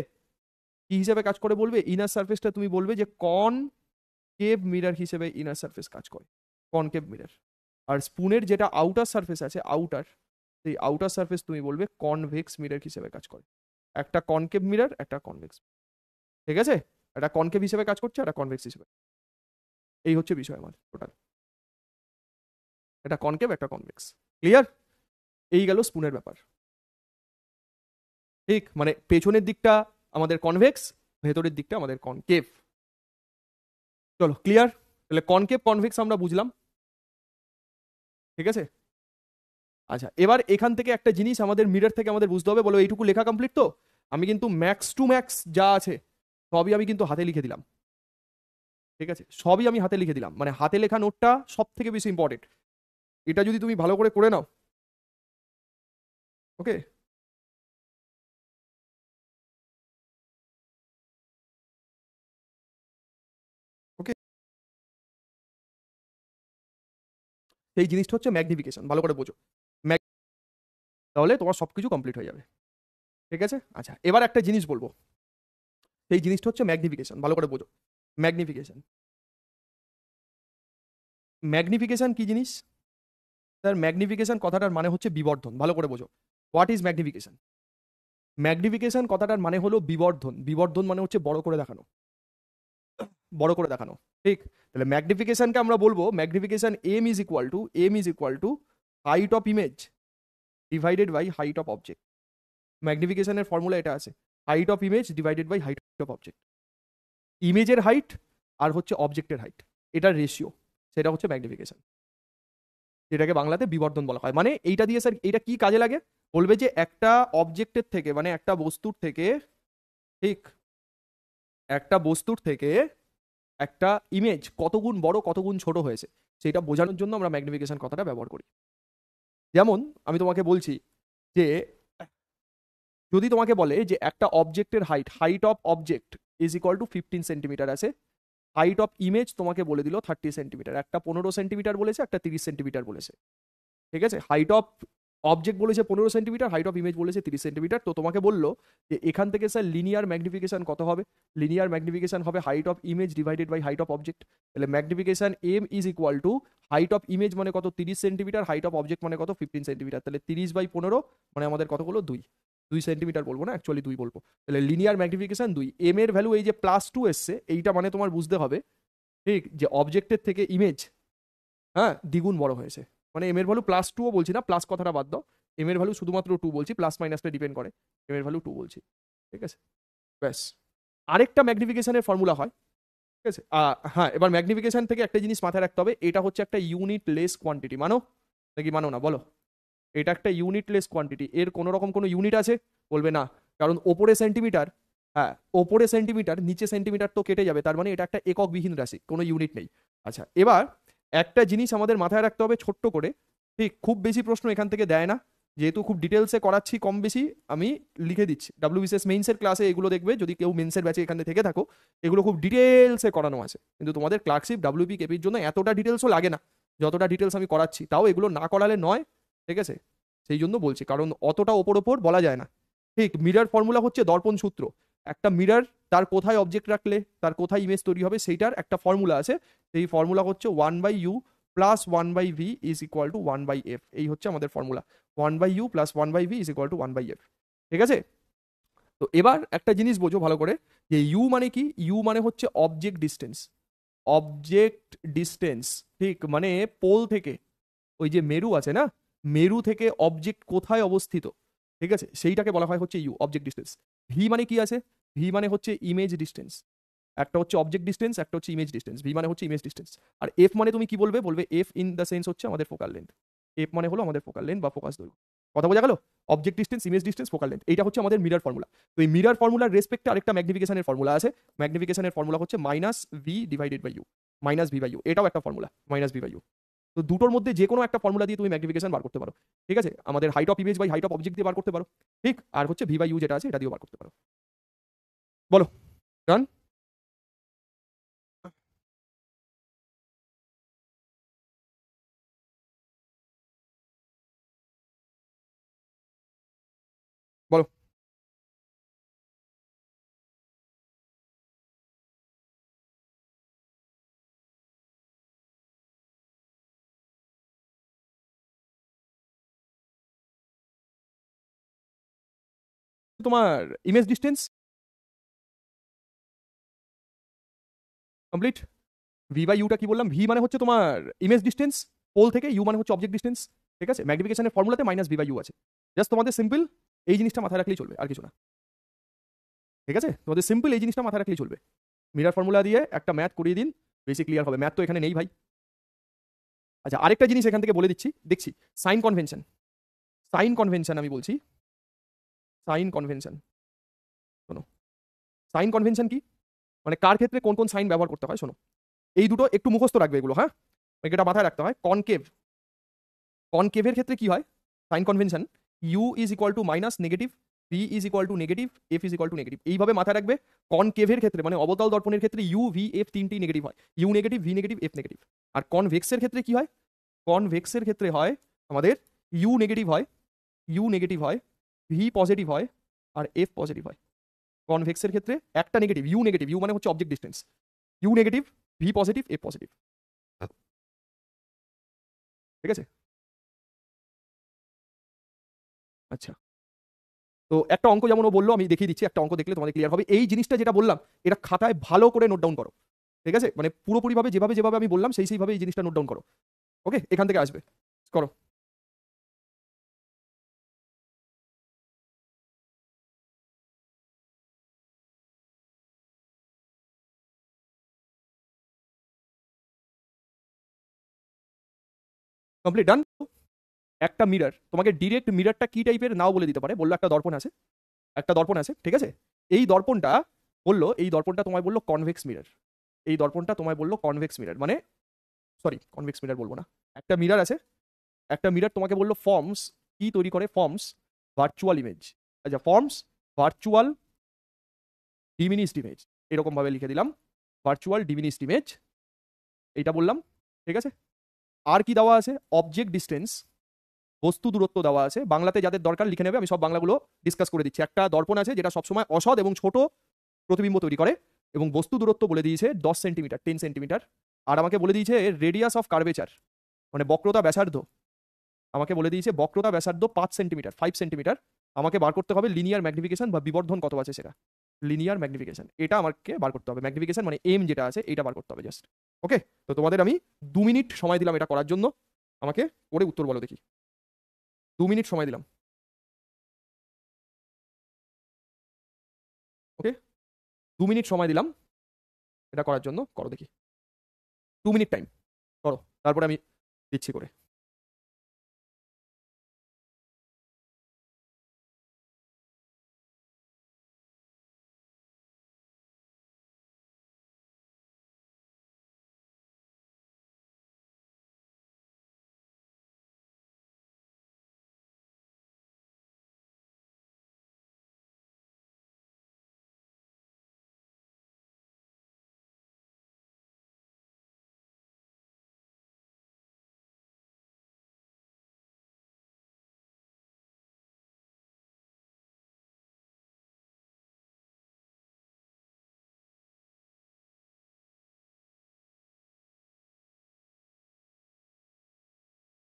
কি হিসেবে কাজ করে বলবে? ইনার সারফেসটা তুমি বলবে যে কনকেভ মিরর হিসেবে ইনার সারফেস কাজ করে, কনকেভ মিরর। আর স্পুনের যেটা আউটার সারফেস আছে, আউটার, সেই আউটার সারফেস তুমি বলবে কনভেক্স মিরর হিসেবে কাজ করে। একটা কনকেভ মিরর, একটা কনভেক্স, ঠিক আছে? একটা কনকেভ হিসেবে কাজ করছে, একটা কনভেক্স হিসেবে। এই হচ্ছে বিষয় আমার টোটাল, একটা কনকেভ, একটা কনভেক্স। ক্লিয়ার? এই গেল স্পুনের ব্যাপার, ঠিক। মানে পেছনের দিকটা আমাদের কনভেক্স, ভেতরের দিকটা আমাদের কনকেভ। চলো, ক্লিয়ার? তাহলে কনকেভ কনভেক্স আমরা বুঝলাম, ঠিক আছে? আচ্ছা, এবার এখান থেকে একটা জিনিস আমাদের মিরর থেকে আমাদের বুঝতে হবে। বলো, এইটুকু লেখা কমপ্লিট তো? আমি কিন্তু ম্যাক্স টু ম্যাক্স যা আছে সবই আমি কিন্তু হাতে লিখে দিলাম, ঠিক আছে? সবই আমি হাতে লিখে দিলাম, মানে হাতে লেখা নোটটা সব থেকে বেশি ইম্পর্টেন্ট। এটা যদি তুমি ভালো করে করে নাও, ওকে, ওকে, সেই জিনিসটা হচ্ছে ম্যাগনিফিকেশন। ভালো করে বোঝো, তাহলে তোমার সবকিছু কমপ্লিট হয়ে যাবে, ঠিক আছে? আচ্ছা, এবার একটা জিনিস বলবো, সেই জিনিসটা হচ্ছে ম্যাগনিফিকেশন। ভালো করে বোঝো, ম্যাগনিফিকেশন। ম্যাগনিফিকেশন কি জিনিস? স্যার, ম্যাগনিফিকেশন কথাটার মানে হচ্ছে বিবর্ধন। ভালো করে বোঝো, হোয়াট ইজ ম্যাগনিফিকেশন? ম্যাগনিফিকেশন কথাটার মানে হলো বিবর্ধন। বিবর্ধন মানে হচ্ছে বড় করে দেখানো, বড় করে দেখানো, ঠিক। তাহলে ম্যাগনিফিকেশনকে আমরা বলবো, magnification m is equal to height of image divided by height of object. ম্যাগনিফিকেশনের ফর্মুলা এটা আছে, height of image divided by height of object. ইমেজের হাইট আর হচ্ছে অবজেক্টের হাইট, এটার রেশিও, সেটা হচ্ছে ম্যাগনিফিকেশন, যেটাকে বাংলাতে বিবর্ধন বলা হয়। মানে এইটা দিয়ে স্যার এইটা কি কাজে লাগে? বলবে যে একটা অবজেক্টের থেকে, মানে একটা বস্তুর থেকে, ঠিক, একটা বস্তুর থেকে একটা ইমেজ কত গুণ বড় কত গুণ ছোট হয়েছে সেটা বোঝানোর জন্য আমরা ম্যাগনিফিকেশন কথাটা ব্যবহার করি। যেমন আমি তোমাকে বলছি যে, যদি তোমাকে বলে যে একটা অবজেক্টের height, height of object is equal two 15 centimetre আছে, হাইট অফ ইমেজ তোমাকে বলে দিল 30 সেন্টিমিটার, একটা 15 সেন্টিমিটার বলেছে, একটা 30 সেন্টিমিটার বলেছে, ঠিক আছে? হাইট অফ অবজেক্ট বলেছে 15 সেন্টিমিটার, হাইট অফ ইমেজ বলেছে 30 সেন্টিমিটার। তো তোমাকে বললো যে এখান থেকে স্যার লিনিয়ার ম্যাগনিফিকেশন কত হবে? লিনিয়ার ম্যাগনিফিকেশন হবে height of image divided by height of object. তাহলে magnification m is equal to height of image মানে কত? 30 সেন্টিমিটার, হাইট অফ অবজেক্ট মানে কত? 15 সেন্টিমিটার। তাহলে 30/15 মানে আমাদের কত হলো? 2 সেন্টিমিটার বলবো না, অ্যাকচুয়ালি 2 বলবো। তাহলে লিনিয়ার ম্যাগনিফিকেশন 2। এম এর ভ্যালু এই যে +2 এসছে, এইটা মানে তোমার বুঝতে হবে, ঠিক, যে অবজেক্টের থেকে ইমেজ, হ্যাঁ, দ্বিগুণ বড় হয়েছে। মানে এম এর ভ্যালু +2ও বলছি না, প্লাস কথাটা বাদ দাও, এম এর ভ্যালু শুধুমাত্র 2 বলছি, প্লাস মাইনাসটা ডিপেন্ড করে, এম এর ভ্যালু 2 বলছি, ঠিক আছে? ব্যাস। আরেকটা ম্যাগনিফিকেশনের ফর্মুলা হয়, ঠিক আছে। হ্যাঁ, এবার ম্যাগনিফিকেশন থেকে একটা জিনিস মাথায় রাখতে হবে, এটা হচ্ছে একটা ইউনিট লেস কোয়ান্টিটি, মানো নাকি মানো না বলো? এটা একটা ইউনিটলেস কোয়ান্টিটি, এর কোনো রকম কোনো ইউনিট আছে? বলবে না, কারণ ওপরে সেন্টিমিটার, হ্যাঁ ওপরে সেন্টিমিটার নিচে সেন্টিমিটার তো কেটে যাবে, তার মানে এটা একটা এককবিহীন রাশি, কোনো ইউনিট নেই। আচ্ছা, এবার একটা জিনিস আমাদের মাথায় রাখতে হবে ছোট্ট করে, ঠিক খুব বেশি প্রশ্ন এখান থেকে দেয় না, যেহেতু খুব ডিটেলসে করাচ্ছি কম বেশি আমি লিখে দিচ্ছি, ডাব্লিউবিসিএস মেইনসের ক্লাসে এগুলো দেখবে, যদি কেউ মেইনসের ব্যাচে এখানে থেকে থাকো, এগুলো খুব ডিটেলসে করানো আছে, কিন্তু তোমাদের ক্লার্কশিপ ডাব্লিউপি কেপির জন্য এতটা ডিটেলসও লাগে না যতটা ডিটেলস আমি করাচ্ছি, তাও এগুলো না করালে নয়, ঠিক আছে? সেই জন্য বলছি, কারণ অতটা ওপর ওপর বলা যায় না। ঠিক, মিরর ফর্মুলা হচ্ছে দর্পণ সূত্র, একটা মিরর তার কোথায় অবজেক্ট রাখলে তার কোথায় ইমেজ তৈরি হবে সেইটার একটা ফর্মুলা আছে, সেই ফর্মুলা হচ্ছে 1/u plus 1/v is equal to 1/f, এই হচ্ছে আমাদের formula, 1/u plus 1/v is equal to 1/f। ঠিক আছে, তো এবার একটা জিনিস বোঝো ভালো করে, যে ইউ মানে কি? ইউ মানে হচ্ছে অবজেক্ট ডিস্টেন্স, অবজেক্ট ডিস্টেন্স, ঠিক মানে পোল থেকে, ওই যে মেরু আছে না, মেরু থেকে অবজেক্ট কোথায় অবস্থিত, ঠিক আছে, সেইটাকে বলা হয় হচ্ছে ইউ, অবজেক্ট ডিস্টেন্স। ভি মানে কি আছে? ভি মানে হচ্ছে ইমেজ ডিস্টেন্স, একটা হচ্ছে অবজেক্ট ডিস্টেন্স, একটা হচ্ছে ইমেজ ডিস্টেন্স, ভি মানে হচ্ছে ইমেজ ডিস্টেন্স। আর এফ মানে তুমি কি বলবে? বলবে এফ ইন দ্য সেন্স হচ্ছে আমাদের ফোকাল লেন্থ, এফ মানে হলো আমাদের ফোকাল লেন্থ বা ফোকাস দৈর্ঘ্য। কথা বোঝা গেল? Object distance, image distance, focal length, এইটা হচ্ছে আমাদের মিরর ফর্মুলা। তো এই মিরর ফর্মুলার রেসপেক্টে আরেকটা ম্যাগনিফিকেশনের ফর্মুলা আছে, ম্যাগনিফিকেশনের ফর্মুলা হচ্ছে minus V divided by U, minus V by U, এটাও একটা formula, minus V by U. তো দুটোর মধ্যে যে কোনো একটা ফর্মুলা দিয়ে তুমি ম্যাগনিফিকেশন বার করতে পারো, ঠিক আছে, আমাদের height of image by height of object দিয়ে বার করতে পারো, ঠিক, আর হচ্ছে ভি বাই ইউ যেটা আছে এটা দিয়েও বার করতে পারো। বলো, ডান? বলো। তোমার image distance complete. V by ইউটা কি বললাম? ভি মানে হচ্ছে তোমার ইমেজ ডিস্টেন্স পোল থেকে, ইউ মানে হচ্ছে অবজেক্ট ডিস্টেন্স, ঠিক আছে, ম্যাগনিফিকেশনের ফর্মুলাতে মাইনাস ভি বাই ইউ আছে। জাস্ট তোমাদের সিম্পল এই জিনিসটা মাথায় রাখলেই চলবে, আর কিছু না, ঠিক আছে, তোমাদের সিম্পল এই জিনিসটা মাথায় রাখলেই চলবে। মিরর ফর্মুলা দিয়ে একটা ম্যাথ করিয়ে দিন, বেশি ক্লিয়ার হবে, ম্যাথ তো এখানে নেই ভাই। আচ্ছা, আরেকটা জিনিস এখান থেকে বলে দিচ্ছি, দেখছি, সাইন কনভেনশন, সাইন কনভেনশন আমি বলছি, সাইন কনভেনশন, শোনো, সাইন কনভেনশন কি, মানে কার ক্ষেত্রে কোন কোন সাইন ব্যবহার করতে হয়, শোনো, এই দুটো একটু মুখস্থ রাখবে এগুলো, হ্যাঁ, এটা মাথায় রাখতে হয়। কনকেভ, কনকেভের ক্ষেত্রে কি হয় sign convention? U is equal to minus negative, v is equal to negative, f is equal to negative, এইভাবে মাথায় রাখবে। কনকেভের ক্ষেত্রে মানে অবতল দর্পণের ক্ষেত্রে ইউ ভি এফ তিনটি নেগেটিভ হয়, u negative, v negative, f negative. আর কনভেক্সের ক্ষেত্রে কি হয়? কনভেক্সের ক্ষেত্রে হয় আমাদের ইউ নেগেটিভ হয়, ইউ নেগেটিভ হয়, ভি পজিটিভ হয়, আর এফ পজিটিভ হয়। কনভেক্সের ক্ষেত্রে একটা নেগেটিভ, ইউ নেগেটিভ, ইউ মানে হচ্ছে object distance, U negative, V positive, F positive, ঠিক আছে। আচ্ছা, তো একটা অঙ্ক যেমন ও বললো, আমি দেখিয়ে দিচ্ছি, একটা অঙ্ক দেখলে তোমাদের ক্লিয়ার হবে এই জিনিসটা যেটা বললাম, এটা খাতায় ভালো করে নোট ডাউন করো, ঠিক আছে, মানে পুরোপুরিভাবে যেভাবে যেভাবে আমি বললাম সেইভাবে এই জিনিসটা নোট ডাউন করো। ওকে, এখান থেকে আসবে, করো। কমপ্লিট, ডান। একটা মিরর তোমাকে ডিরেক্ট মিররটা কি টাইপের নাও বলে দিতে পারে, বললো একটা দর্পণ আছে, একটা দর্পণ আছে, ঠিক আছে, এই দর্পণটা বললো, এই দর্পণটা তোমায় বললো কনভেক্স মিরর, এই দর্পণটা তোমায় বললো কনভেক্স মিরর, মানে সরি কনভেক্স মিরর বলবো না, একটা মিরর আছে, একটা মিরর তোমাকে বললো ফর্মস কি তৈরি করে, ফর্মস ভার্চুয়াল ইমেজ, আচ্ছা ফর্মস ভার্চুয়াল ডিমিনিসড ইমেজ, এরকম ভাবে লিখে দিলাম, ভার্চুয়াল ডিমিনিসড ইমেজ, এইটা বললাম, ঠিক আছে। আর কি দেওয়া আছে? অবজেক্ট ডিস্টেন্স, বস্তু দূরত্ব দেওয়া আছে, বাংলাতে যাদের দরকার লিখে নেবে, আমি সব বাংলাগুলো ডিসকাস করে দিচ্ছি। একটা দর্পণ আছে যেটা সবসময় অসৎ এবং ছোট প্রতিবিম্ব তৈরি করে, এবং বস্তু দূরত্ব বলে দিয়েছে 10 সেন্টিমিটার, 10 সেন্টিমিটার। আর আমাকে বলে দিয়েছে রেডিয়াস অফ কার্ভেচার, মানে বক্রতা ব্যাসার্ধ, আমাকে বলে দিয়েছে বক্রতা ব্যাসার্ধ 5 সেন্টিমিটার, 5 সেন্টিমিটার। আমাকে বার করতে হবে লিনিয়ার ম্যাগনিফিকেশন বা বিবর্ধন কত আছে সেটা, লিনিয়ার ম্যাগনিফিকেশন, এটা আমাকে বার করতে হবে, ম্যাগনিফিকেশন মানে এম যেটা আছে এটা বার করতে হবে জাস্ট। ওকে, তো তোমাদের আমি 2 মিনিট সময় দিলাম এটা করার জন্য, আমাকে করে উত্তর বলো দেখি, 2 মিনিট সময় দিলাম। ওকে, 2 মিনিট সময় দিলাম, এটা করার জন্য করো দেখি 2 মিনিট টাইম করো, তারপরে আমি দিচ্ছি করে।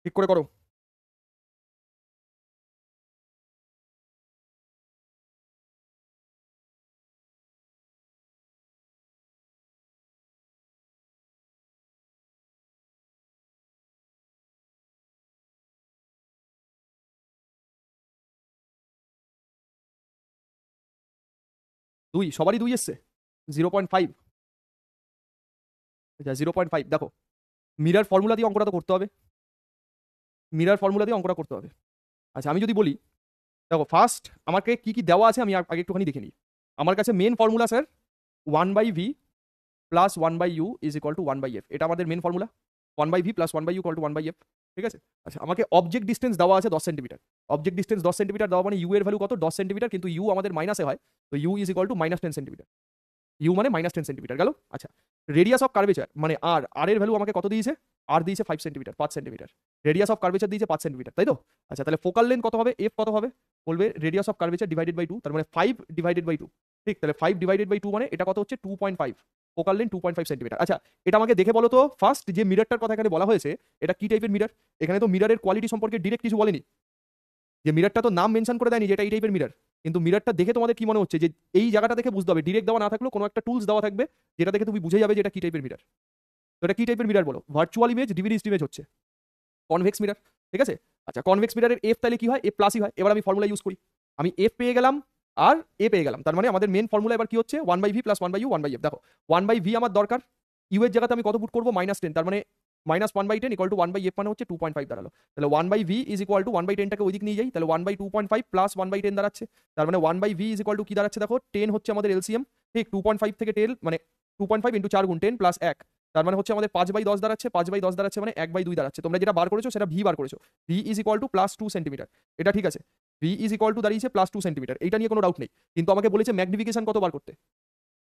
ঠিক করে করো। দুই, সবারই দুই এসছে। 0.5, 0.5। দেখো মিরার ফর্মুলা দিয়ে অঙ্কটা তো করতে হবে, মিরার ফর্মুলা দিয়ে অঙ্কটা করতে হবে। আচ্ছা আমি যদি বলি, দেখো ফার্স্ট আমাকে কি কি দেওয়া আছে আমি আগে একটুখানি দেখে নিই। আমার কাছে main formula sir 1/v plus 1/u is equal to 1/f, এটা আমাদের main formula. 1/v plus 1/u equal to 1/f, ঠিক আছে। আচ্ছা আমাকে অবজেক্ট ডিস্টেন্স দেওয়া আছে 10 সেন্টিমিটার। অবজেক্ট ডিস্টেন্স 10 সেন্টিমিটার দেওয়া মানে ইউ এর ভ্যালু কত? 10 সেন্টিমিটার, কিন্তু ইউ আমাদের মাইনাসে হয়, তো U is equal to -10 centimetre. U মানে -10 সেন্টিমিটার গেল। আচ্ছা রেডিয়াস অফ কার্ভেচার মানে আর এর ভ্যালু আমাকে কত দিয়েছে? আর দিয়েছে 5 centimetre, 5 centimetre. Radius of curvature দিয়েছে 5 সেন্টিমিটার, তাই তো? আচ্ছা তাহলে ফোকাল লেন্থ কত হবে? এফ কত হবে? বলবে radius of curvature divided by 2, তার মানে 5 ডিভাইডেড বাই 2। ঠিক, তাহলে 5 ডিভাইডেড বাই 2 মানে এটা কত হচ্ছে? 2.5। Focal length 2.5 centimetre. আচ্ছা এটা আমাকে দেখে বলো তো, ফার্স্ট যে মিররটার কথা এখানে বলা হয়েছে এটা কি টাইপের মিরর? এখানে তো মিররের কোয়ালিটি সম্পর্কে ডিরেক্ট কিছু বলেনি, যে মিররটা তো নাম মেনশন করে দেয়নি যে এটা এই টাইপের মিরর। কিন্তু মিররটা দেখে তোমাদের কি মনে হচ্ছে? যে এই জায়গাটা দেখে বুঝতে হবে, ডিরেক্ট দেওয়া না থাকলেও কোনো একটা টুলস দেওয়া থাকবে যেটা দেখে তুমি বুঝে যাবে যে এটা কি টাইপের মিরর। তো এটা কি টাইপের মিরর বলো? ভার্চুয়াল ইমেজ, ডিভিনিস্ট ইমেজ হচ্ছে কনভেক্স মিরর, ঠিক আছে। আচ্ছা কনভেক্স মিররের এফ তাহলে কি হয়? এফ প্লাসই হয়। এবার আমি ফর্মুলা ইউজ করি, আমি এফ পেয়ে গেলাম আর এ পেয়ে গেলাম, তার মানে আমাদের মেন ফর্মুলা এবার কি হচ্ছে? 1/v plus 1/u 1/f। দেখো 1/v আমার দরকার, ইউ এর জায়গাতে আমি কত পুট করবো? -10, তার মানে -1/10 ইকুয়াল টু 1/f মানে হচ্ছে 2.5 দাঁড়ালো। তাহলে 1/v ইজ ইকুয়াল টু 1/10 টাকে ওই দিক নিয়ে যাই, তাহলে 1/2.5 প্লাস 1/10 দাঁড়াচ্ছে, তার মানে 1/v ইজ ইকুয়াল টু কি দাঁড়াচ্ছে? দেখো 10 হচ্ছে আমাদের এলসিএম, ঠিক। 2.5 থেকে 10 মানে 2.5 ইন্টু 4 গুণ 10 প্লাস 1, তার মানে হচ্ছে আমাদের 5/10 দাঁড়াচ্ছে, 5/10 দাঁড়াচ্ছে মানে 1/2 দাঁড়াচ্ছে। তোমরা যেটা বার করেছো সেটা ভি বার করেছো, V is equal two plus 2 centimetre, এটা ঠিক আছে। ভি ইজ ইকুয়াল টু দাঁড়িয়েছে প্লাস 2 সেন্টিমিটার, এইটা নিয়ে কোনো ডাউট নেই। কিন্তু আমাকে বলেছে ম্যাগনিফিকেশন কত বার করতে,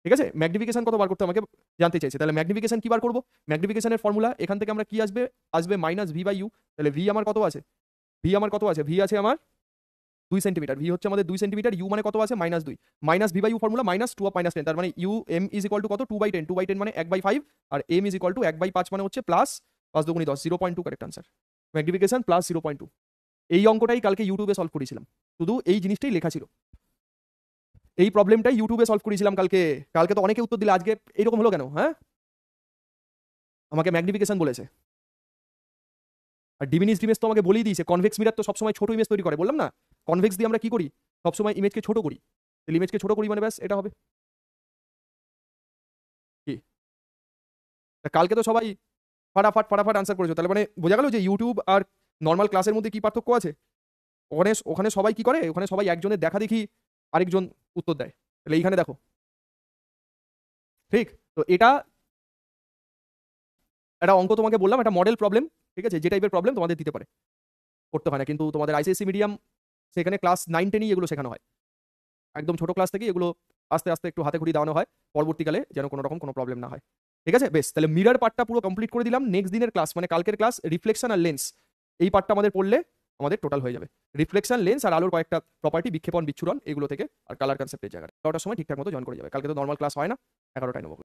ঠিক আছে। ম্যাগনিফিকেশন কত বার করতে আমাকে জানতে চাইছে, তাহলে ম্যাগনিফিকেশন কি বার করবো? ম্যাগনিফিকেশনের ফর্মুলা এখান থেকে আমরা কি আসবে? আসবে -v/u। তাহলে ভি আমার কত আছে? ভি আমার কত আছে? ভি আছে আমার 2 সেন্টিমিটার, ভি হচ্ছে আমাদের 2 সেন্টিমিটার, ইউ মানে কত আছে? -2। -v/u ফর্মুলা -2 + 10, তার মানে U M is equal to কত? 2/10, 2/10 মানে 1/5, আর এম ইজ ইকুয়াল টু 1/5 মানে হচ্ছে plus 5 × 10, 0.2 correct answer. Magnification plus 0.2। এই অঙ্কটাই কালকে ইউটিউবে সলভ করেছিলাম, শুধু এই জিনিসটাই লেখা ছিল, এই প্রবলেমটাই ইউটিউবে সলভ করেছিলাম কালকে। কালকে তো অনেকে উত্তর দিলে, আজকে এরকম হলো কেন? হ্যাঁ আমাকে ম্যাগনিফিকেশন বলেছে। আর ডিমিনিশ ইমেজ তো আমাকে বলেই দিয়েছে, কনভেক্স মিরর তো সবসময় ছোট ইমেজ তৈরি করে, বললাম না? কনভেক্স দিয়ে আমরা কি করি? সবসময় ইমেজকে ছোট করি, তাহলে ইমেজকে ছোট করি মানে ব্যাস এটা হবে কি। কালকে তো সবাই ফাটাফাট ফাটাফাট আনসার করেছো, তাহলে মানে বোঝা গেল যে ইউটিউব আর নর্মাল ক্লাসের মধ্যে কি পার্থক্য আছে। ওখানে ওখানে সবাই কি করে? ওখানে সবাই একজনের দেখা দেখি আরেকজন উত্তর দেয়, তাহলে এইখানে দেখো, ঠিক। তো এটা একটা অঙ্ক তোমাকে বললাম, একটা মডেল প্রবলেম, ঠিক আছে। যে টাইপের প্রবলেম তোমাদের দিতে পারে, করতে হয় না। কিন্তু তোমাদের আইসিএসসি মিডিয়াম, সেখানে ক্লাস 9-10 এগুলো শেখানো হয়, একদম ছোট ক্লাস থেকে এগুলো আস্তে আস্তে একটু হাতে খড়ি দেওয়ানো হয়, পরবর্তীকালে যেন কোনো রকম কোনো প্রবলেম না হয়, ঠিক আছে। বেশ, তাহলে মিরর পার্টটা পুরো কমপ্লিট করে দিলাম। নেক্সট দিনের ক্লাস মানে কালকের ক্লাস রিফ্লেকশন আর লেন্স, এই পার্টটা আমাদের পড়লে আমাদের টোটাল হয়ে যাবে। রিফ্লেকশন, লেন্স আর আলোর কয়েকটা প্রপার্টি, বিক্ষেপণ বিচ্ছুরণ, এগুলো থেকে আর কালার কনসেপ্টের জায়গায় 11টার সময় ঠিকঠাক মতো জয়েন করে যাবে। কালকে তো নর্মাল ক্লাস হয় না, 11টায় নেবো।